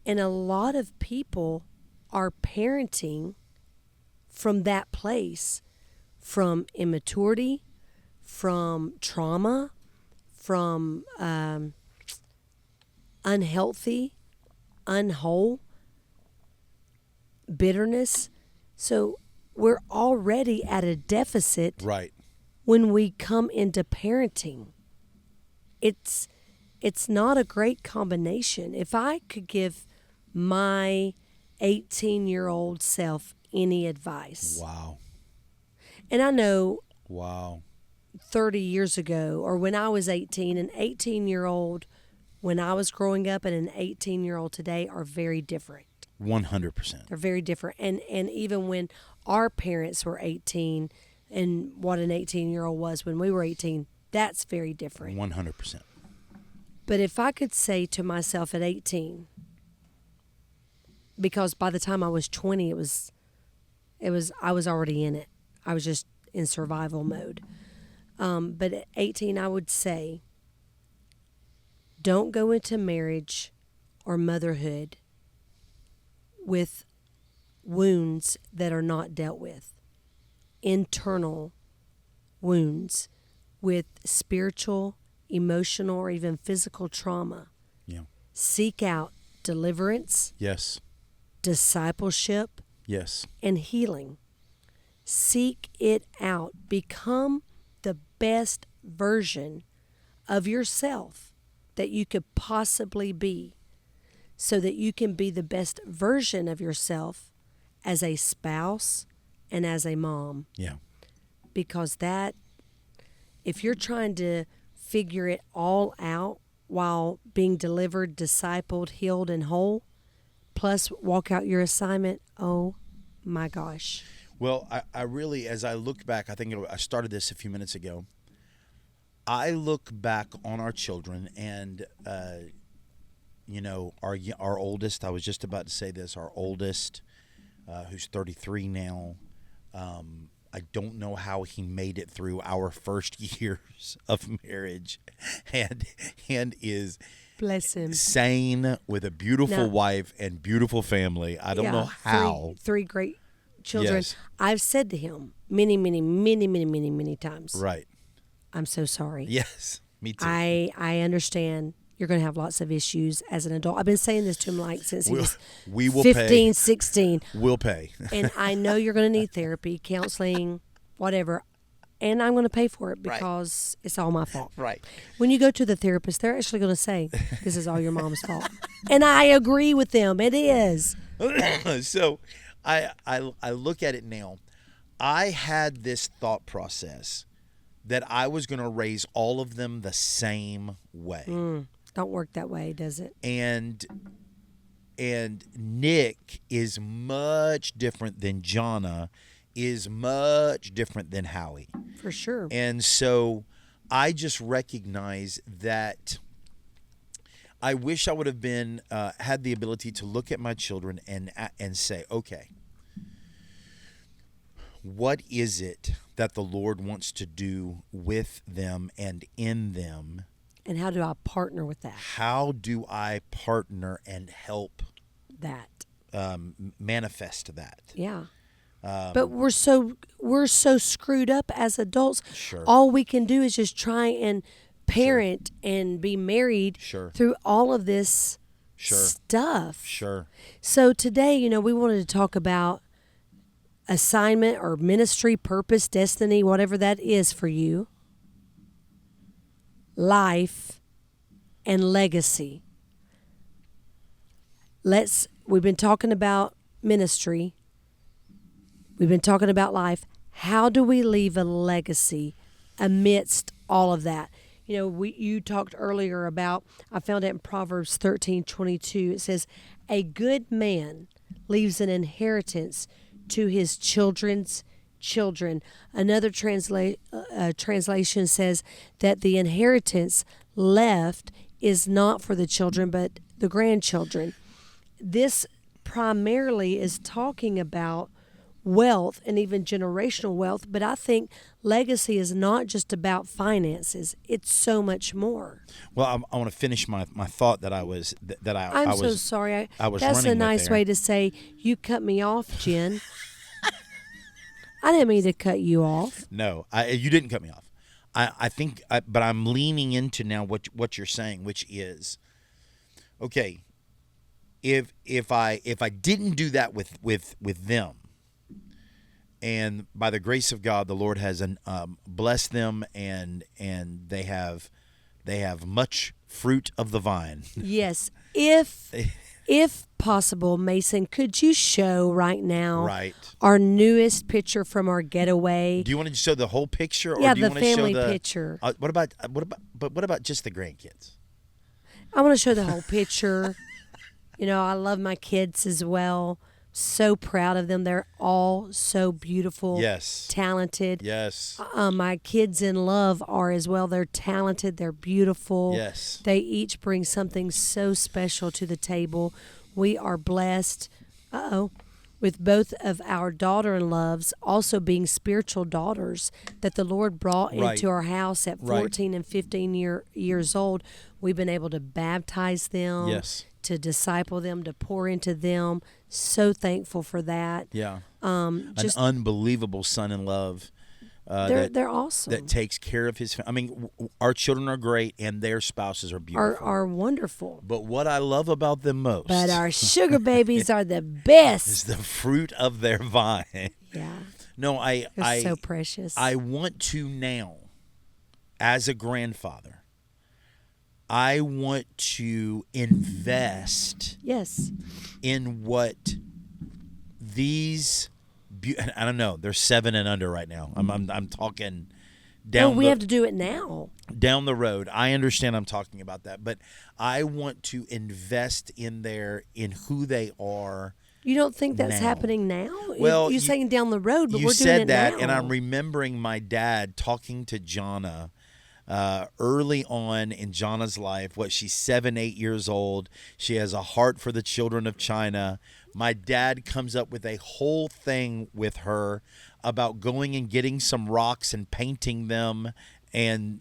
And a lot of people are parenting from that place, from immaturity, from trauma, from unhealthy, unwhole, bitterness. So we're already at a deficit Right. when we come into parenting. It's not a great combination. If I could give my 18-year-old self any advice. Wow. And I know Wow. 30 years ago, or when I was 18, an 18-year-old when I was growing up and an 18-year-old today are very different. 100%. They're very different. And even when our parents were 18 and what an 18-year-old was when we were 18, that's very different. 100%. But if I could say to myself at 18, because by the time I was 20, I was already in it. I was just in survival mode. But at 18, I would say, don't go into marriage or motherhood with wounds that are not dealt with, internal wounds with spiritual, emotional, or even physical trauma. Yeah. Seek out deliverance, Yes. discipleship, Yes. and healing. Seek it out. Become the best version of yourself that you could possibly be, so that you can be the best version of yourself as a spouse and as a mom. Yeah. Because if you're trying to figure it all out while being delivered, discipled, healed, and whole, plus walk out your assignment, oh my gosh. Well, I really, as I look back, I think I started this a few minutes ago. I look back on our children and, our oldest, I was just about to say this, our oldest, who's 33 now, I don't know how he made it through our first years of marriage and is Bless him. sane with a beautiful wife and beautiful family. I don't know how. Three great children. Yes. I've said to him many times. Right. I'm so sorry. Yes, me too. I understand you're going to have lots of issues as an adult. I've been saying this to him since he was we will 15, pay. 16. We'll pay. And I know you're going to need therapy, counseling, whatever. And I'm going to pay for it because it's all my fault. Right. When you go to the therapist, they're actually going to say, this is all your mom's fault. And I agree with them. It is. So I look at it now. I had this thought process that I was going to raise all of them the same way. Don't work that way, does it? And Nick is much different than Jonna, is much different than Howie. For sure. And so I just recognize that I wish I would have been had the ability to look at my children and say, okay, what is it that the Lord wants to do with them and in them? And how do I partner with that? How do I partner and help That. manifest that? Yeah. But we're so screwed up as adults. Sure. All we can do is just try and parent and be married through all of this stuff. Sure. So today, we wanted to talk about assignment or ministry, purpose, destiny, whatever that is for you, life, and legacy. We've been talking about ministry. We've been talking about life. How do we leave a legacy amidst all of that? You talked earlier about, I found it in Proverbs 13:22. It says, a good man leaves an inheritance to his children's children. Another translation says that the inheritance left is not for the children, but the grandchildren. This primarily is talking about wealth and even generational wealth, but I think legacy is not just about finances. It's so much more. Well, I want to finish my thought that I was I'm so sorry. I was That's running a nice with there. way to say you cut me off, Jen. I didn't mean to cut you off. No, you didn't cut me off. I think, but I'm leaning into now what you're saying, which is, okay, if I didn't do that with them, and by the grace of God, the Lord has blessed them, and they have much fruit of the vine. Yes, if possible, Mason, could you show right now our newest picture from our getaway? Do you want to show the whole picture, or yeah, do you the want to family show the picture? What about just the grandkids? I want to show the whole picture. I love my kids as well. So proud of them. They're all so beautiful. Yes. Talented. Yes. My kids in love are as well. They're talented. They're beautiful. Yes. They each bring something so special to the table. We are blessed. With both of our daughter-in-laws also being spiritual daughters that the Lord brought into our house at 14 and 15 years old. We've been able to baptize them. Yes. To disciple them, to pour into them. So thankful for that. Yeah. An unbelievable son in love. They're awesome. That takes care of his family. I mean, our children are great, and their spouses are beautiful. Are wonderful. But what I love about them most. But our sugar babies are the best. Is the fruit of their vine. Yeah. No, They're so precious. I want to now, as a grandfather, I want to invest in what these I don't know, they're 7 and under right now. I'm talking down we have to do it now. Down the road. I understand I'm talking about that, but I want to invest in who they are You don't think that's now. happening now? Well, you're saying down the road, but you we're doing said it that, now. and I'm remembering my dad talking to Jonna early on in Jonna's life. She's 7, 8 years old. She has a heart for the children of China. My dad comes up with a whole thing with her about going and getting some rocks and painting them and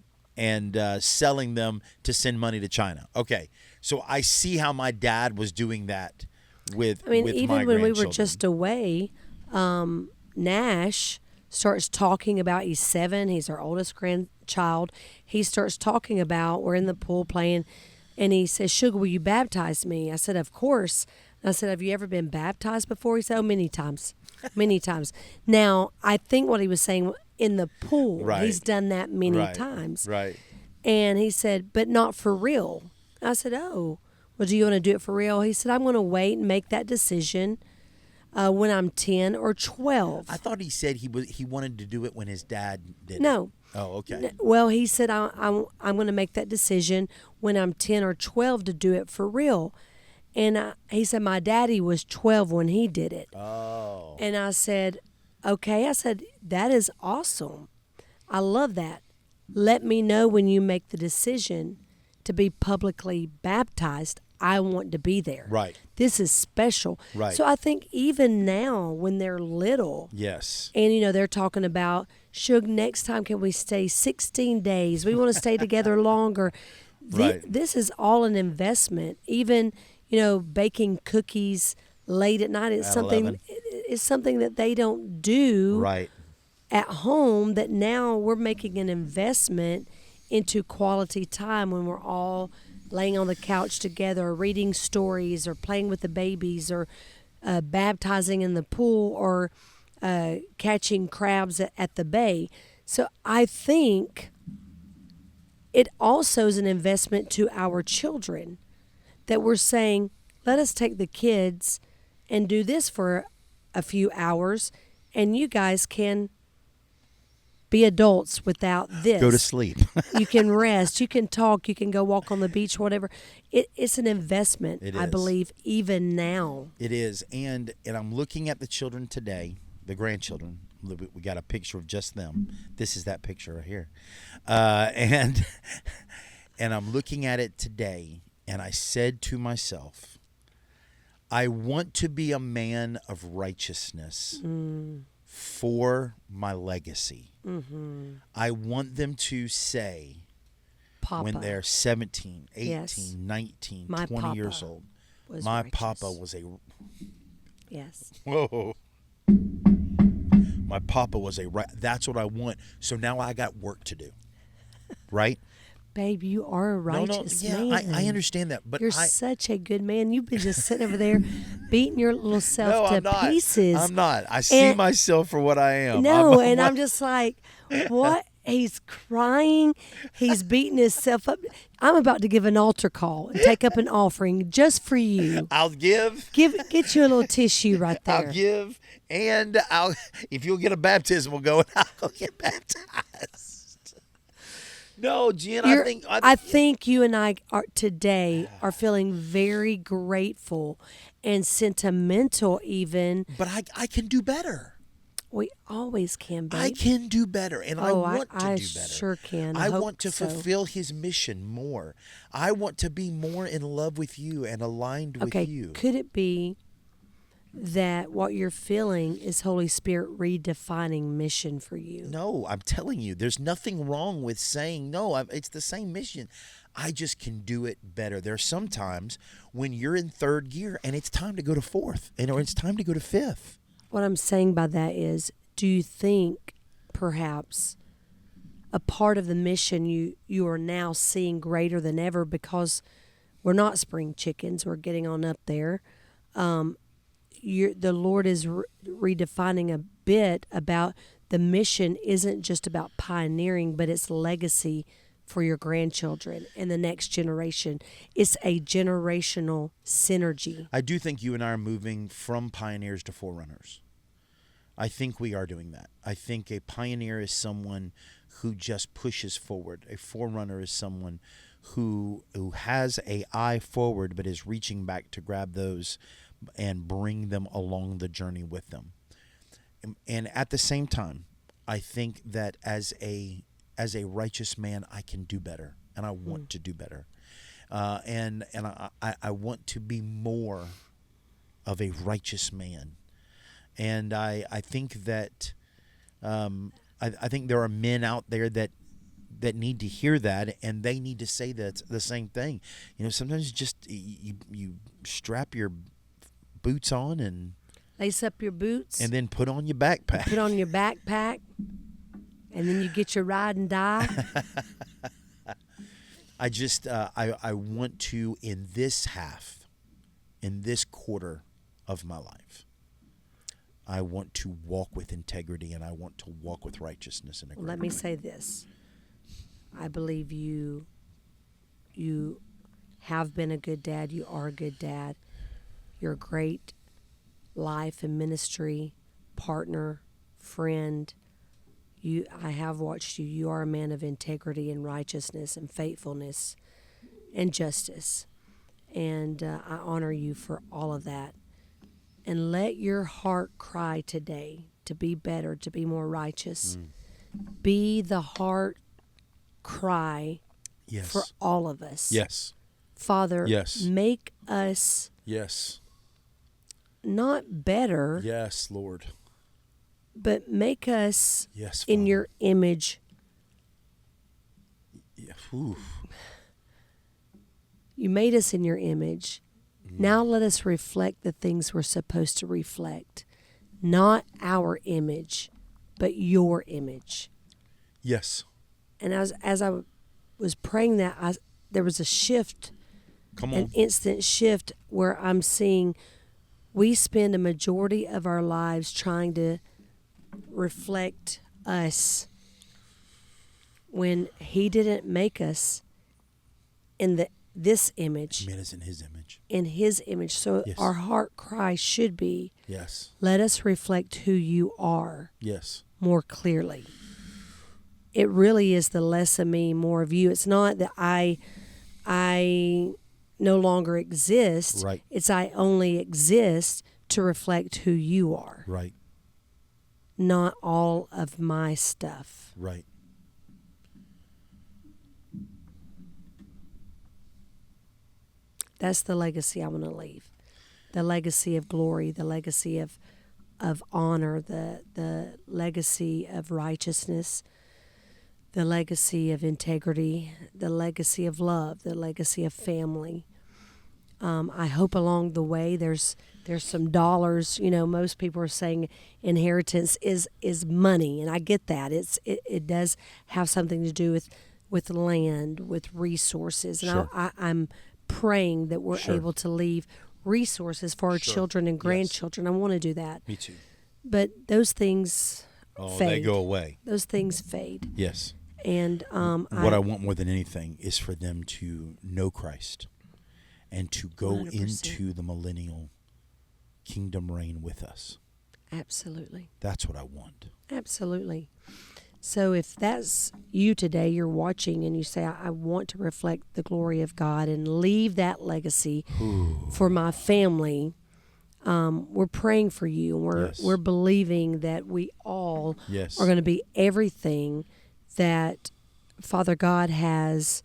selling them to send money to China. Okay, so I see how my dad was doing that with even my when we were grandchildren. just away, Nash starts talking about, he's 7, he's our oldest grandchild. He starts talking about, we're in the pool playing, and he says, Sugar, will you baptize me? I said, of course. And I said, have you ever been baptized before? He said, oh, many times. Many times. Now, I think what he was saying, in the pool, Right. he's done that many times. Right. And he said, but not for real. I said, oh, well, do you want to do it for real? He said, I'm going to wait and make that decision when I'm 10 or 12. I thought he said he wanted to do it when his dad did No. it. Oh, okay. Well, he said, I'm going to make that decision when I'm 10 or 12 to do it for real. And he said, my daddy was 12 when he did it. Oh. And I said, okay. I said, that is awesome. I love that. Let me know when you make the decision to be publicly baptized. I want to be there. Right. This is special. Right. So I think even now when they're little, Yes. and they're talking about, Shug, next time can we stay 16 days? We want to stay together longer. Right. This is all an investment. Even, baking cookies late at night is At something 11. is something that they don't do Right. at home, that now we're making an investment into quality time when we're all laying on the couch together, or reading stories, or playing with the babies, or baptizing in the pool, or catching crabs at the bay. So I think it also is an investment to our children, that we're saying, let us take the kids and do this for a few hours, and you guys can be adults without this. Go to sleep. You can rest. You can talk. You can go walk on the beach, whatever. It's an investment, It I is. believe, even now. It is. And I'm looking at the children today, the grandchildren. We got a picture of just them. This is that picture right here. And I'm looking at it today, and I said to myself, I want to be a man of righteousness for my legacy. Mm-hmm. I want them to say, Papa, when they're 17, 18, Yes. 19, My 20 papa years old, was my righteous. papa was a... Yes. Whoa. My papa was a... That's what I want. So now I got work to do. Right? Babe, you are a righteous man. I understand that, but You're such a good man. You've been just sitting over there beating your little self to pieces. I'm not. I see myself for what I am. No, I'm just like, what? He's crying. He's beating himself up. I'm about to give an altar call and take up an offering just for you. I'll give. Get you a little tissue right there. I'll give, and if you'll get a baptism, we'll go and I'll get baptized. No, Jen, I think you and I are feeling very grateful and sentimental even. But I can do better. We always can, babe. I can do better, and I want to do better. I sure can. I hope want to so. fulfill his mission more. I want to be more in love with you and aligned with you. Could it be that what you're feeling is Holy Spirit redefining mission for you? No, I'm telling you, there's nothing wrong with saying no. It's the same mission. I just can do it better. There's sometimes when you're in third gear and it's time to go to fourth, or it's time to go to fifth. What I'm saying by that is, do you think perhaps a part of the mission you are now seeing greater than ever, because we're not spring chickens, we're getting on up there. The Lord is redefining a bit about the mission isn't just about pioneering, but it's legacy for your grandchildren and the next generation. It's a generational synergy. I do think you and I are moving from pioneers to forerunners. I think we are doing that. I think a pioneer is someone who just pushes forward. A forerunner is someone who has an eye forward but is reaching back to grab those and bring them along the journey with them. And at the same time, I think that as a righteous man, I can do better, and I want to do better, and I want to be more of a righteous man, and I think that I think there are men out there that need to hear that, and they need to say that the same thing. Sometimes just you strap your boots on and lace up your boots, and then put on your backpack. Put on your backpack, and then you get your ride and die. I just I want to, in this quarter of my life, I want to walk with integrity, and I want to walk with righteousness in a great way. Let me say this. I believe you have been a good dad. You are a good dad. You're a great life and ministry partner, friend. I have watched you. You are a man of integrity and righteousness and faithfulness and justice. And I honor you for all of that. And let your heart cry today to be better, to be more righteous. Be the heart cry for all of us. Yes. Father, make us not better. Yes, Lord. But make us in Father. Your image. Yeah. Oof. You made us in your image. Now let us reflect the things we're supposed to reflect. Not our image, but your image. Yes. And as I was praying that, there was a shift, an instant shift where I'm seeing we spend a majority of our lives trying to reflect us when he didn't make us in this image. He made us in his image. In his image. So our heart cry should be, let us reflect who you are more clearly. It really is the less of me, more of you. It's not that I no longer exist. Right. It's I only exist to reflect who you are. Right. Not all of my stuff. Right. That's the legacy I want to leave. The legacy of glory, the legacy of honor, the legacy of righteousness, the legacy of integrity, the legacy of love, the legacy of family. I hope along the way there's some dollars. Most people are saying inheritance is money, and I get that. It does have something to do with land, with resources, and I'm praying that we're able to leave resources for our children and grandchildren. I want to do that. Me too. But those things fade. They go away. Those things fade. Yes. And what I want more than anything is for them to know Christ and to go 100%. into the millennial kingdom reign with us. Absolutely. That's what I want. Absolutely. So if that's you today, you're watching and you say, I want to reflect the glory of God and leave that legacy for my family, we're praying for you. And we're believing that we all are going to be everything that Father God has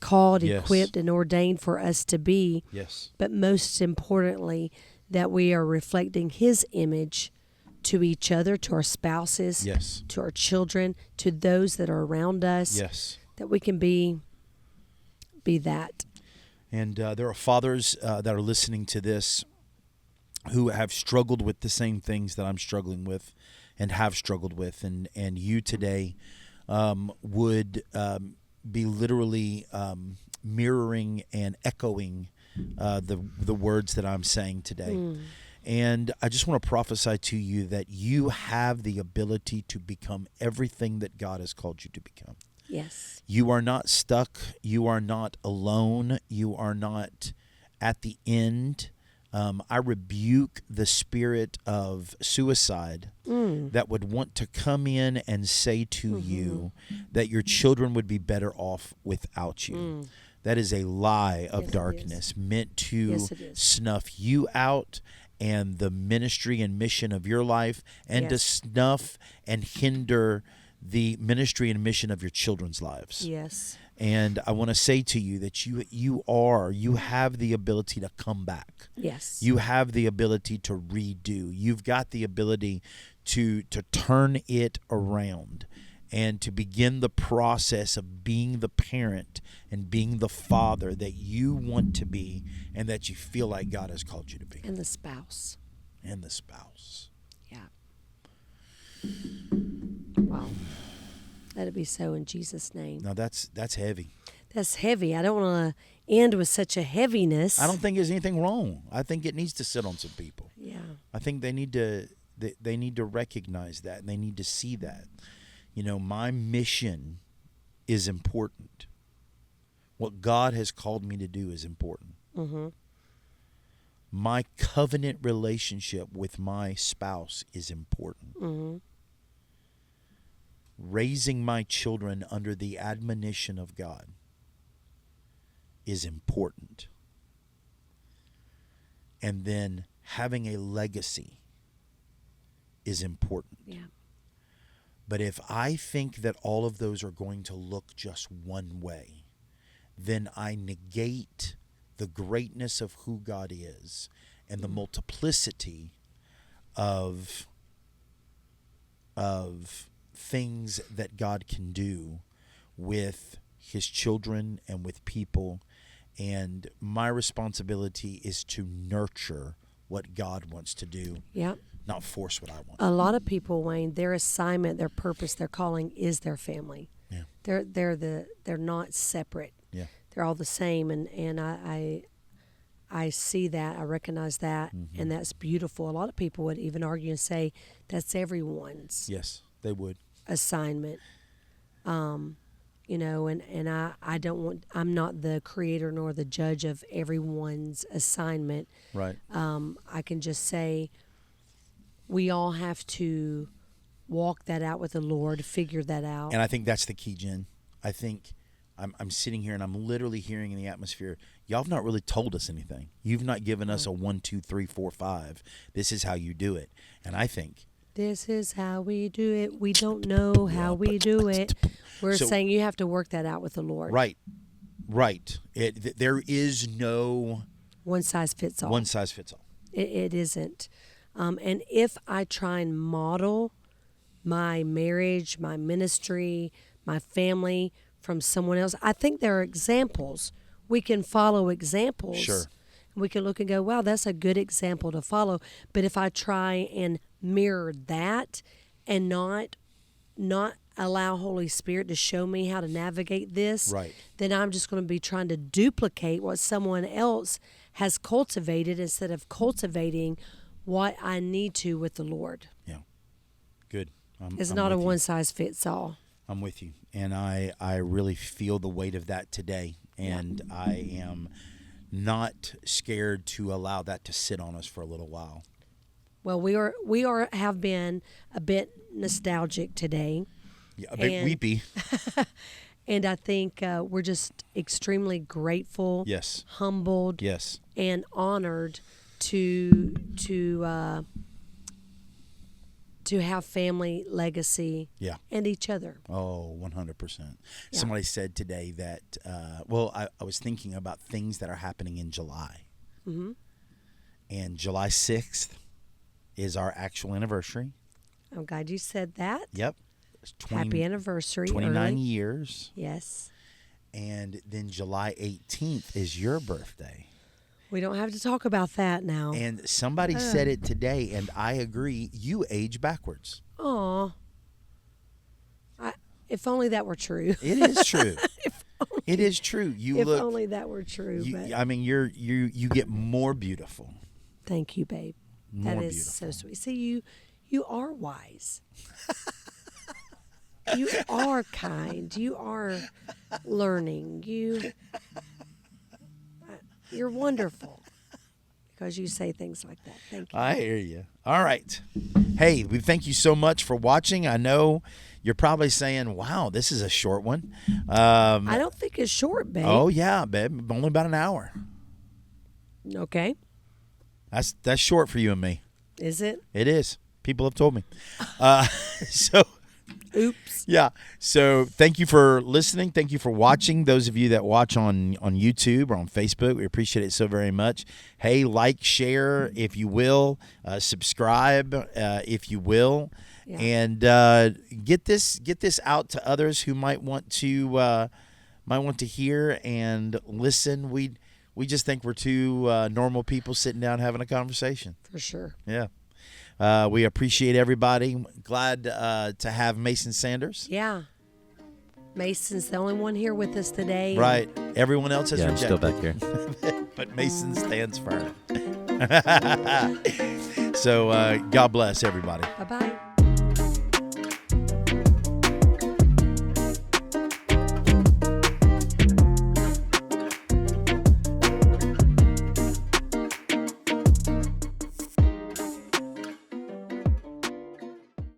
called, equipped, and ordained for us to be. Yes. But most importantly, that we are reflecting his image to each other, to our spouses, to our children, to those that are around us, that we can be that. And there are fathers that are listening to this who have struggled with the same things that I'm struggling with and have struggled with. And you today would be literally mirroring and echoing the words that I'm saying today. And I just want to prophesy to you that you have the ability to become everything that God has called you to become. Yes. You are not stuck. You are not alone. You are not at the end. I rebuke the spirit of suicide that would want to come in and say to you that your children would be better off without you. That is a lie of Yes, it darkness meant to Yes, it is. snuff you out and the ministry and mission of your life, and to Yes. snuff and hinder the ministry and mission of your children's lives. Yes. And I want to say to you that you have the ability to come back. Yes. You have the ability to redo. You've got the ability to turn it around and to begin the process of being the parent and being the father that you want to be and that you feel like God has called you to be. And the spouse. And the spouse. Yeah. Wow. Let it be so in Jesus' name. Now that's heavy. That's heavy. I don't want to end with such a heaviness. I don't think there's anything wrong. I think it needs to sit on some people. Yeah. I think they need to recognize that, and they need to see that. You know, my mission is important. What God has called me to do is important. Mm-hmm. My covenant relationship with my spouse is important. Mm-hmm. Raising my children under the admonition of God is important. And then having a legacy is important. Yeah. But if I think that all of those are going to look just one way, then I negate the greatness of who God is and the multiplicity of things that God can do with his children and with people. And my responsibility is to nurture what God wants to do. Yeah. Not force what I want. A lot of people, Wayne, their assignment, their purpose, their calling is their family. Yeah. They're not separate. Yeah. They're all the same, and I see that, I recognize that, and that's beautiful. A lot of people would even argue and say that's everyone's Yes, they would. assignment. You know, and I don't want, I'm not the creator nor the judge of everyone's assignment. Right. I can just say we all have to walk that out with the Lord, figure that out. And I think that's the key, Jen. I think I'm sitting here and I'm literally hearing in the atmosphere, y'all have not really told us anything. You've not given us a 1, 2, 3, 4, 5. This is how you do it. And I think this is how we do it. We don't know how we do it. We're saying you have to work that out with the Lord. Right. There is no one size fits all. One size fits all. It isn't. And if I try and model my marriage, my ministry, my family from someone else, I think there are examples. We can follow examples. Sure. We can look and go, wow, that's a good example to follow. But if I try and mirror that and not allow Holy Spirit to show me how to navigate this, right, then I'm just going to be trying to duplicate what someone else has cultivated instead of cultivating what I need to with the Lord. Yeah. Good. It's I'm not a with you. one size fits all. I'm with you. And I really feel the weight of that today. And I am not scared to allow that to sit on us for a little while. Well, we have been a bit nostalgic today. Yeah, a bit weepy. And I think we're just extremely grateful, yes, humbled, yes, and honored to have family legacy, yeah, and each other. Oh, 100%. Yeah. Somebody said today that, I was thinking about things that are happening in July. Mm-hmm. And July 6th is our actual anniversary. I'm glad you said that. Yep. Happy anniversary. 29 early. years. Yes. And then July 18th is your birthday. We don't have to talk about that now. And somebody said it today, and I agree, you age backwards. Aw. If only that were true. It is true. It is true. If only that were true. I mean, you get more beautiful. Thank you, babe. More that is beautiful. so sweet. See, you are wise. You are kind. You are learning. You're wonderful. because you say things like that. Thank you. I hear you. All right. Hey, we thank you so much for watching. I know you're probably saying, wow, this is a short one. I don't think it's short, babe. Oh, yeah, babe. Only about an hour. Okay. That's short for you and me. Is it? It is. People have told me. So... Oops. Yeah. So thank you for listening. Thank you for watching. Those of you that watch on YouTube or on Facebook, we appreciate it so very much. Hey, like, share if you will, subscribe if you will, and get this out to others who might want to hear and listen. We just think we're two normal people sitting down having a conversation. For sure. Yeah. We appreciate everybody. Glad to have Mason Sanders. Yeah. Mason's the only one here with us today. Right. Everyone else has rejected. I'm still back here. But Mason stands firm. So God bless everybody. Bye-bye.